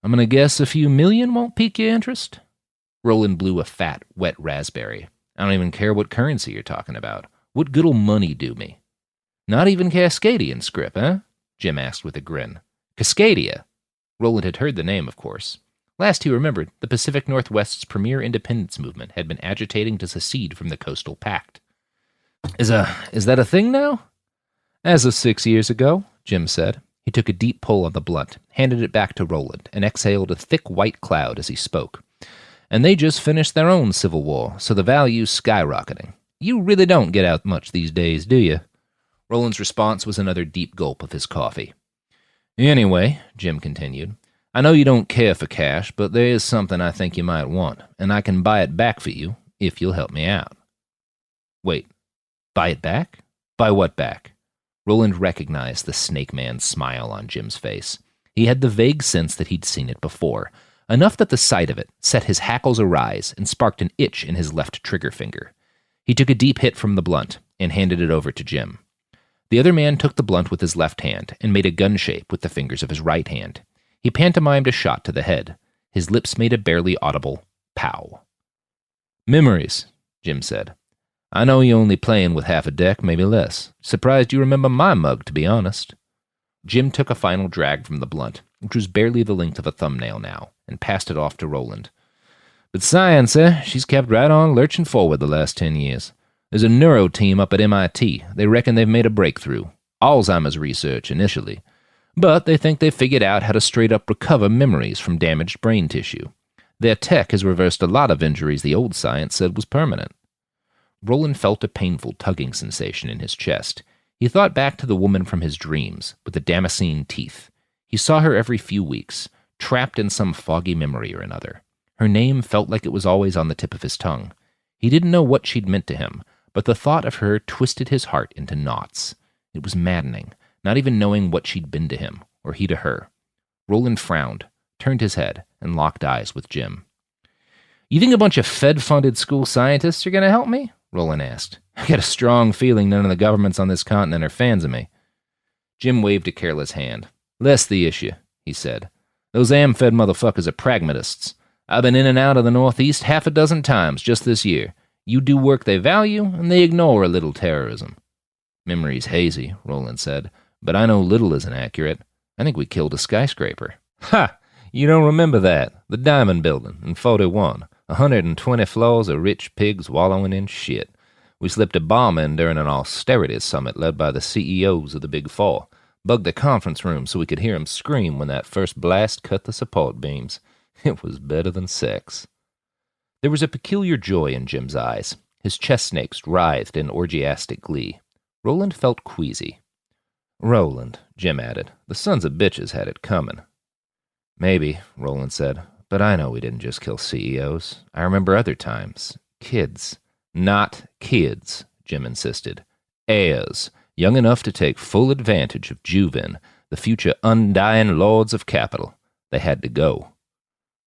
"I'm going to guess a few million won't pique your interest." Roland blew a fat, wet raspberry. "I don't even care what currency you're talking about. What good'll money do me?" "Not even Cascadian script, eh?" Jim asked with a grin. Cascadia? Roland had heard the name, of course. Last he remembered, the Pacific Northwest's premier independence movement had been agitating to secede from the Coastal Pact. Is that a thing now?" "As of 6 years ago," Jim said. He took a deep pull on the blunt, handed it back to Roland, and exhaled a thick white cloud as he spoke. "And they just finished their own civil war, so the value's skyrocketing. You really don't get out much these days, do you?" Roland's response was another deep gulp of his coffee. "Anyway," Jim continued, "I know you don't care for cash, but there is something I think you might want, and I can buy it back for you, if you'll help me out." "Wait, buy it back? Buy what back?" Roland recognized the Snake Man's smile on Jim's face. He had the vague sense that he'd seen it before, enough that the sight of it set his hackles arise and sparked an itch in his left trigger finger. He took a deep hit from the blunt and handed it over to Jim. The other man took the blunt with his left hand and made a gun shape with the fingers of his right hand. He pantomimed a shot to the head. His lips made a barely audible pow. "Memories," Jim said. "I know you're only playing with half a deck, maybe less. Surprised you remember my mug, to be honest." Jim took a final drag from the blunt, which was barely the length of a thumbnail now, and passed it off to Roland. "But science, she's kept right on lurching forward the last 10 years. There's a neuro team up at MIT. They reckon they've made a breakthrough. Alzheimer's research, initially. But they think they've figured out how to straight-up recover memories from damaged brain tissue. Their tech has reversed a lot of injuries the old science said was permanent." Roland felt a painful tugging sensation in his chest. He thought back to the woman from his dreams, with the Damascene teeth. He saw her every few weeks, trapped in some foggy memory or another. Her name felt like it was always on the tip of his tongue. He didn't know what she'd meant to him, but the thought of her twisted his heart into knots. It was maddening, not even knowing what she'd been to him, or he to her. Roland frowned, turned his head, and locked eyes with Jim. "You think a bunch of Fed-funded school scientists are going to help me?" Roland asked. "I got a strong feeling none of the governments on this continent are fans of me." Jim waved a careless hand. Less the issue, he said. Those Am-Fed motherfuckers are pragmatists. I've been in and out of the Northeast 6 times just this year. You do work they value, and they ignore a little terrorism. Memory's hazy, Roland said, but I know little isn't accurate. I think we killed a skyscraper. Ha! You don't remember that? The Diamond Building in 41. 120 floors of rich pigs wallowing in shit. We slipped a bomb in during an austerity summit led by the CEOs of the Big Four. Bugged the conference room so we could hear 'em scream when that first blast cut the support beams. It was better than sex. There was a peculiar joy in Jim's eyes. His chest snakes writhed in orgiastic glee. Roland felt queasy. Roland, Jim added, the sons of bitches had it coming. Maybe, Roland said, but I know we didn't just kill CEOs. I remember other times. Kids. Not kids, Jim insisted. Heirs, young enough to take full advantage of Juven, the future undying lords of capital. They had to go.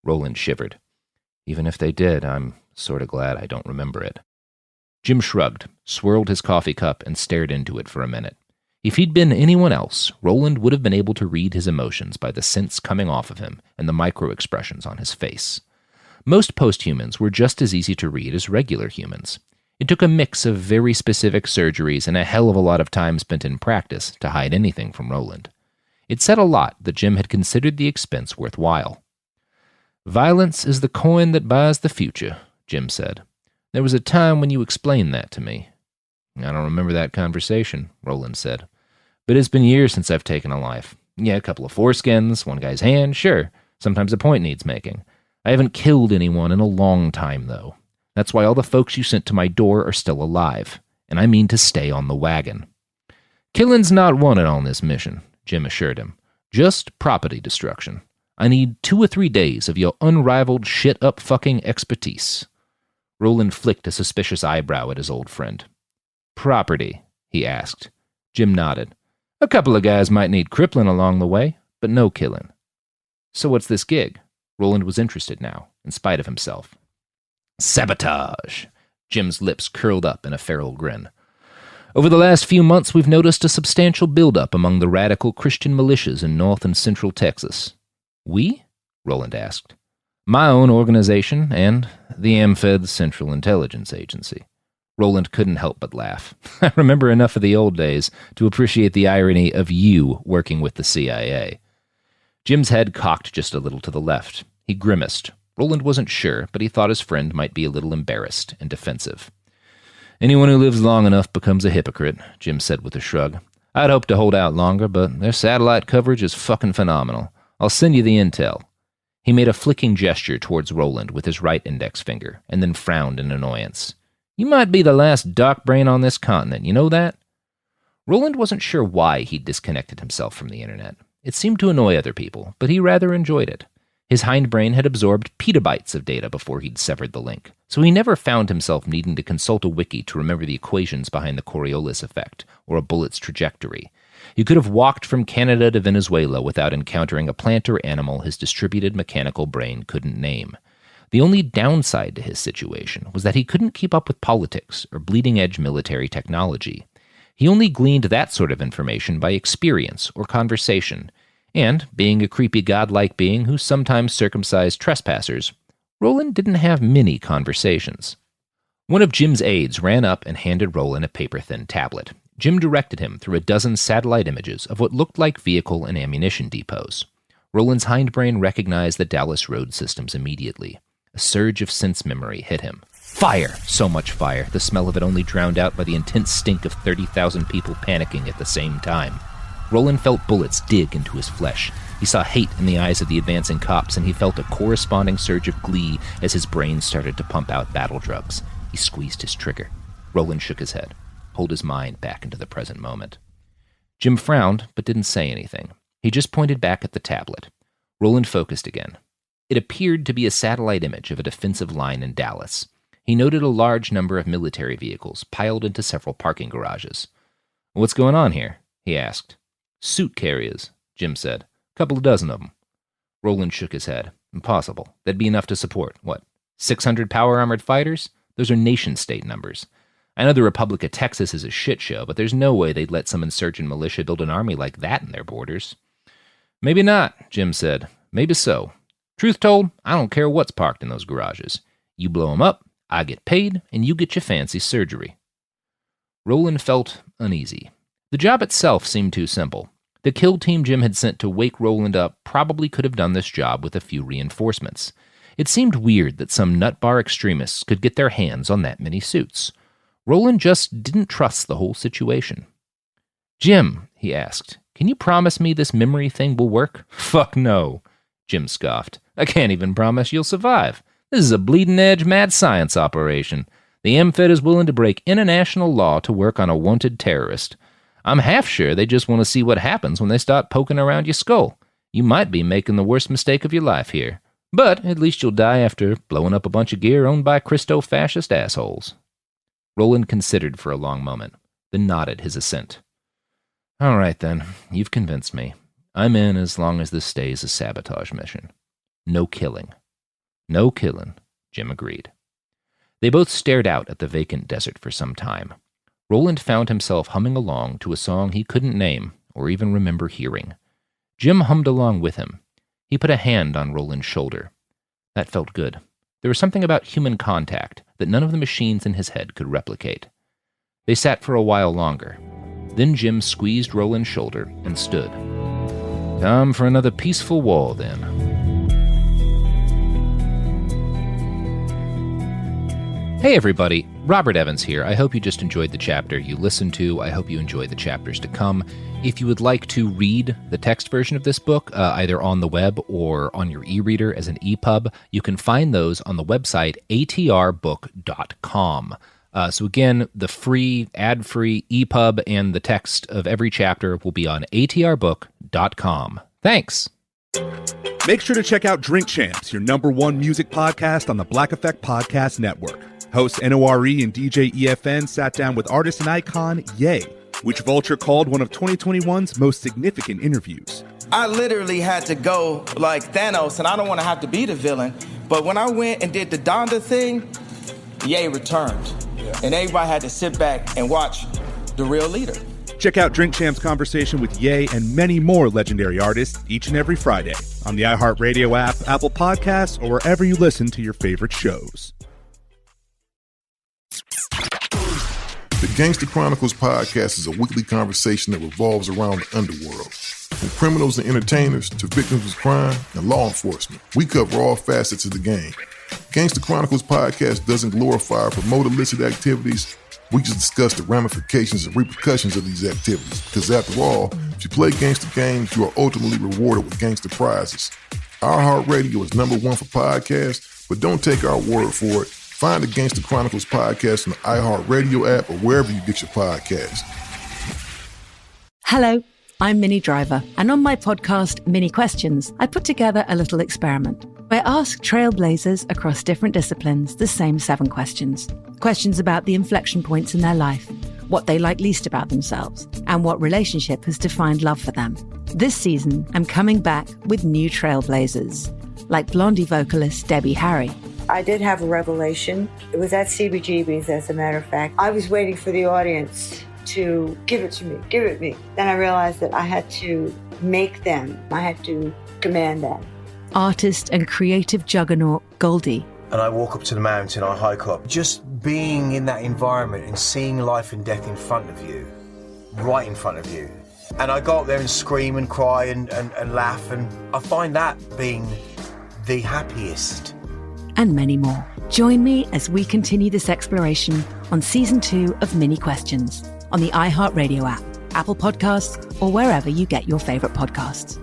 Roland shivered. Even if they did, I'm sort of glad I don't remember it. Jim shrugged, swirled his coffee cup, and stared into it for a minute. If he'd been anyone else, Roland would have been able to read his emotions by the scents coming off of him and the micro-expressions on his face. Most posthumans were just as easy to read as regular humans. It took a mix of very specific surgeries and a hell of a lot of time spent in practice to hide anything from Roland. It said a lot that Jim had considered the expense worthwhile. Violence is the coin that buys the future, Jim said. There was a time when you explained that to me. I don't remember that conversation, Roland said. But it's been years since I've taken a life. Yeah, a couple of foreskins, one guy's hand, sure. Sometimes a point needs making. I haven't killed anyone in a long time, though. That's why all the folks you sent to my door are still alive, and I mean to stay on the wagon. Killing's not wanted on this mission, Jim assured him. Just property destruction. I need 2 or 3 days of your unrivaled shit-up-fucking expertise. Roland flicked a suspicious eyebrow at his old friend. Property, he asked. Jim nodded. A couple of guys might need crippling along the way, but no killing. So what's this gig? Roland was interested now, in spite of himself. Sabotage. Jim's lips curled up in a feral grin. Over the last few months, we've noticed a substantial buildup among the radical Christian militias in North and Central Texas. We? Roland asked. My own organization and the Am-Fed Central Intelligence Agency. Roland couldn't help but laugh. I remember enough of the old days to appreciate the irony of you working with the CIA. Jim's head cocked just a little to the left. He grimaced. Roland wasn't sure, but he thought his friend might be a little embarrassed and defensive. Anyone who lives long enough becomes a hypocrite, Jim said with a shrug. I'd hoped to hold out longer, but their satellite coverage is fucking phenomenal. I'll send you the intel. He made a flicking gesture towards Roland with his right index finger, and then frowned in annoyance. You might be the last dark brain on this continent, you know that? Roland wasn't sure why he'd disconnected himself from the internet. It seemed to annoy other people, but he rather enjoyed it. His hindbrain had absorbed petabytes of data before he'd severed the link, so he never found himself needing to consult a wiki to remember the equations behind the Coriolis effect, or a bullet's trajectory. He could have walked from Canada to Venezuela without encountering a plant or animal his distributed mechanical brain couldn't name. The only downside to his situation was that he couldn't keep up with politics or bleeding-edge military technology. He only gleaned that sort of information by experience or conversation, and, being a creepy godlike being who sometimes circumcised trespassers, Roland didn't have many conversations. One of Jim's aides ran up and handed Roland a paper-thin tablet. Jim directed him through a dozen satellite images of what looked like vehicle and ammunition depots. Roland's hindbrain recognized the Dallas road systems immediately. A surge of sense memory hit him. Fire! So much fire, the smell of it only drowned out by the intense stink of 30,000 people panicking at the same time. Roland felt bullets dig into his flesh. He saw hate in the eyes of the advancing cops, and he felt a corresponding surge of glee as his brain started to pump out battle drugs. He squeezed his trigger. Roland shook his head, pulled his mind back into the present moment. Jim frowned, but didn't say anything. He just pointed back at the tablet. Roland focused again. It appeared to be a satellite image of a defensive line in Dallas. He noted a large number of military vehicles piled into several parking garages. What's going on here? He asked. Suit carriers, Jim said. Couple of dozen of them. Roland shook his head. Impossible. That'd be enough to support, 600 power-armored fighters? Those are nation-state numbers. I know the Republic of Texas is a shit show, but there's no way they'd let some insurgent militia build an army like that in their borders. Maybe not, Jim said. Maybe so. Truth told, I don't care what's parked in those garages. You blow 'em up, I get paid, and you get your fancy surgery. Roland felt uneasy. The job itself seemed too simple. The kill team Jim had sent to wake Roland up probably could have done this job with a few reinforcements. It seemed weird that some nut-bar extremists could get their hands on that many suits. Roland just didn't trust the whole situation. Jim, he asked, can you promise me this memory thing will work? Fuck no, Jim scoffed. I can't even promise you'll survive. This is a bleeding-edge mad science operation. The MFed is willing to break international law to work on a wanted terrorist. I'm half sure they just want to see what happens when they start poking around your skull. You might be making the worst mistake of your life here. But at least you'll die after blowing up a bunch of gear owned by Christo-fascist assholes. Roland considered for a long moment, then nodded his assent. All right, then. You've convinced me. I'm in as long as this stays a sabotage mission. No killing. No killing, Jim agreed. They both stared out at the vacant desert for some time. Roland found himself humming along to a song he couldn't name or even remember hearing. Jim hummed along with him. He put a hand on Roland's shoulder. That felt good. There was something about human contact that none of the machines in his head could replicate. They sat for a while longer. Then Jim squeezed Roland's shoulder and stood. Time for another peaceful war, then. Hey everybody, Robert Evans here. I hope you just enjoyed the chapter you listened to. I hope you enjoy the chapters to come. If you would like to read the text version of this book, either on the web or on your e-reader as an EPUB, you can find those on the website atrbook.com. So again, the free, ad-free EPUB and the text of every chapter will be on atrbook.com. Thanks! Make sure to check out Drink Champs, your #1 music podcast on the Black Effect Podcast Network. Host NORE and DJ EFN sat down with artist and icon Ye, which Vulture called one of 2021's most significant interviews. I literally had to go like Thanos, and I don't want to have to be the villain, but when I went and did the Donda thing, Ye returned. And everybody had to sit back and watch the real leader. Check out Drink Champs' conversation with Ye and many more legendary artists each and every Friday on the iHeartRadio app, Apple Podcasts, or wherever you listen to your favorite shows. The Gangster Chronicles podcast is a weekly conversation that revolves around the underworld. From criminals and entertainers to victims of crime and law enforcement, we cover all facets of the game. Gangster Chronicles podcast doesn't glorify or promote illicit activities. We just discuss the ramifications and repercussions of these activities. Because after all, if you play gangster games, you are ultimately rewarded with gangster prizes. iHeartRadio is #1 for podcasts, but don't take our word for it. Find the Gangster Chronicles podcast on the iHeartRadio app or wherever you get your podcasts. Hello, I'm Minnie Driver, and on my podcast, Mini Questions, I put together a little experiment. I ask trailblazers across different disciplines the same 7 questions. Questions about the inflection points in their life, what they like least about themselves, and what relationship has defined love for them. This season, I'm coming back with new trailblazers, like Blondie vocalist Debbie Harry. I did have a revelation. It was at CBGB's, as a matter of fact. I was waiting for the audience to give it to me, give it me. Then I realized that I had to make them. I had to command them. Artist and creative juggernaut Goldie. And I walk up to the mountain, I hike up. Just being in that environment and seeing life and death in front of you, right in front of you. And I go up there and scream and cry and laugh, and I find that being the happiest. And many more. Join me as we continue this exploration on Season 2 of Mini Questions on the iHeartRadio app, Apple Podcasts, or wherever you get your favorite podcasts.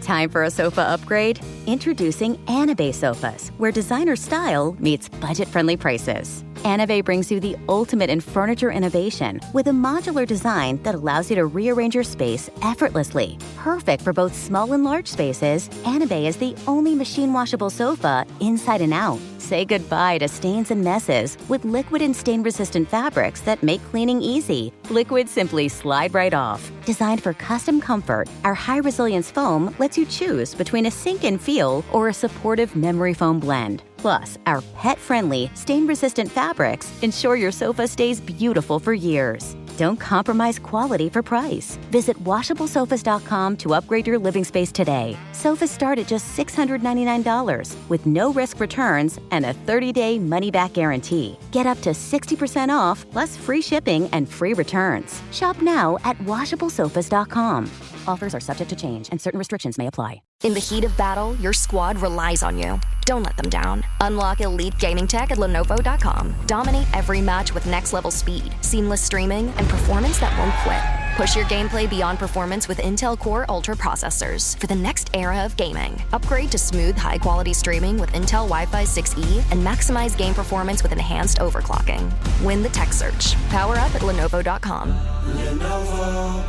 Time for a sofa upgrade? Introducing Anabay Sofas, where designer style meets budget-friendly prices. Anabay brings you the ultimate in furniture innovation with a modular design that allows you to rearrange your space effortlessly. Perfect for both small and large spaces, Anabay is the only machine-washable sofa inside and out. Say goodbye to stains and messes with liquid and stain-resistant fabrics that make cleaning easy. Liquids simply slide right off. Designed for custom comfort, our high-resilience foam lets you choose between a sink-in feel or a supportive memory foam blend. Plus, our pet-friendly, stain-resistant fabrics ensure your sofa stays beautiful for years. Don't compromise quality for price. Visit WashableSofas.com to upgrade your living space today. Sofas start at just $699 with no risk returns and a 30-day money-back guarantee. Get up to 60% off plus free shipping and free returns. Shop now at WashableSofas.com. Offers are subject to change and certain restrictions may apply. In the heat of battle, your squad relies on you. Don't let them down. Unlock elite gaming tech at Lenovo.com. Dominate every match with next-level speed, seamless streaming, and performance that won't quit. Push your gameplay beyond performance with Intel Core Ultra processors for the next era of gaming. Upgrade to smooth, high-quality streaming with Intel Wi-Fi 6E and maximize game performance with enhanced overclocking. Win the tech search. Power up at Lenovo.com. Lenovo.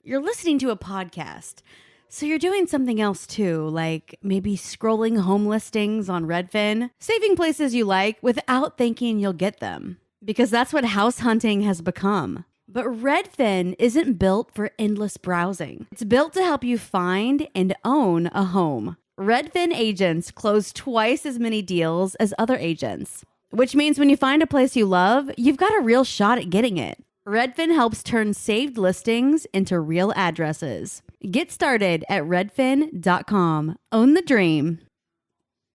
You're listening to a podcast, so you're doing something else too, like maybe scrolling home listings on Redfin, saving places you like without thinking you'll get them, because that's what house hunting has become. But Redfin isn't built for endless browsing. It's built to help you find and own a home. Redfin agents close twice as many deals as other agents, which means when you find a place you love, you've got a real shot at getting it. Redfin helps turn saved listings into real addresses. Get started at redfin.com. Own the dream.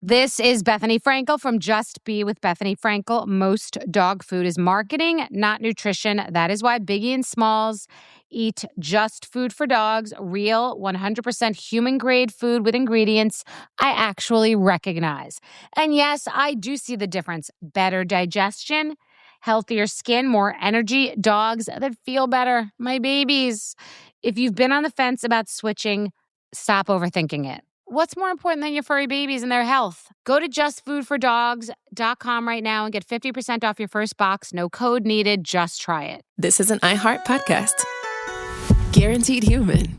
This is Bethany Frankel from Just Be with Bethany Frankel. Most dog food is marketing, not nutrition. That is why Biggie and Smalls eat just food for dogs, real 100% human-grade food with ingredients I actually recognize. And yes, I do see the difference. Better digestion, healthier skin, more energy, dogs that feel better, my babies. If you've been on the fence about switching, stop overthinking it. What's more important than your furry babies and their health? Go to justfoodfordogs.com right now and get 50% off your first box. No code needed. Just try it. This is an iHeart podcast. Guaranteed Human.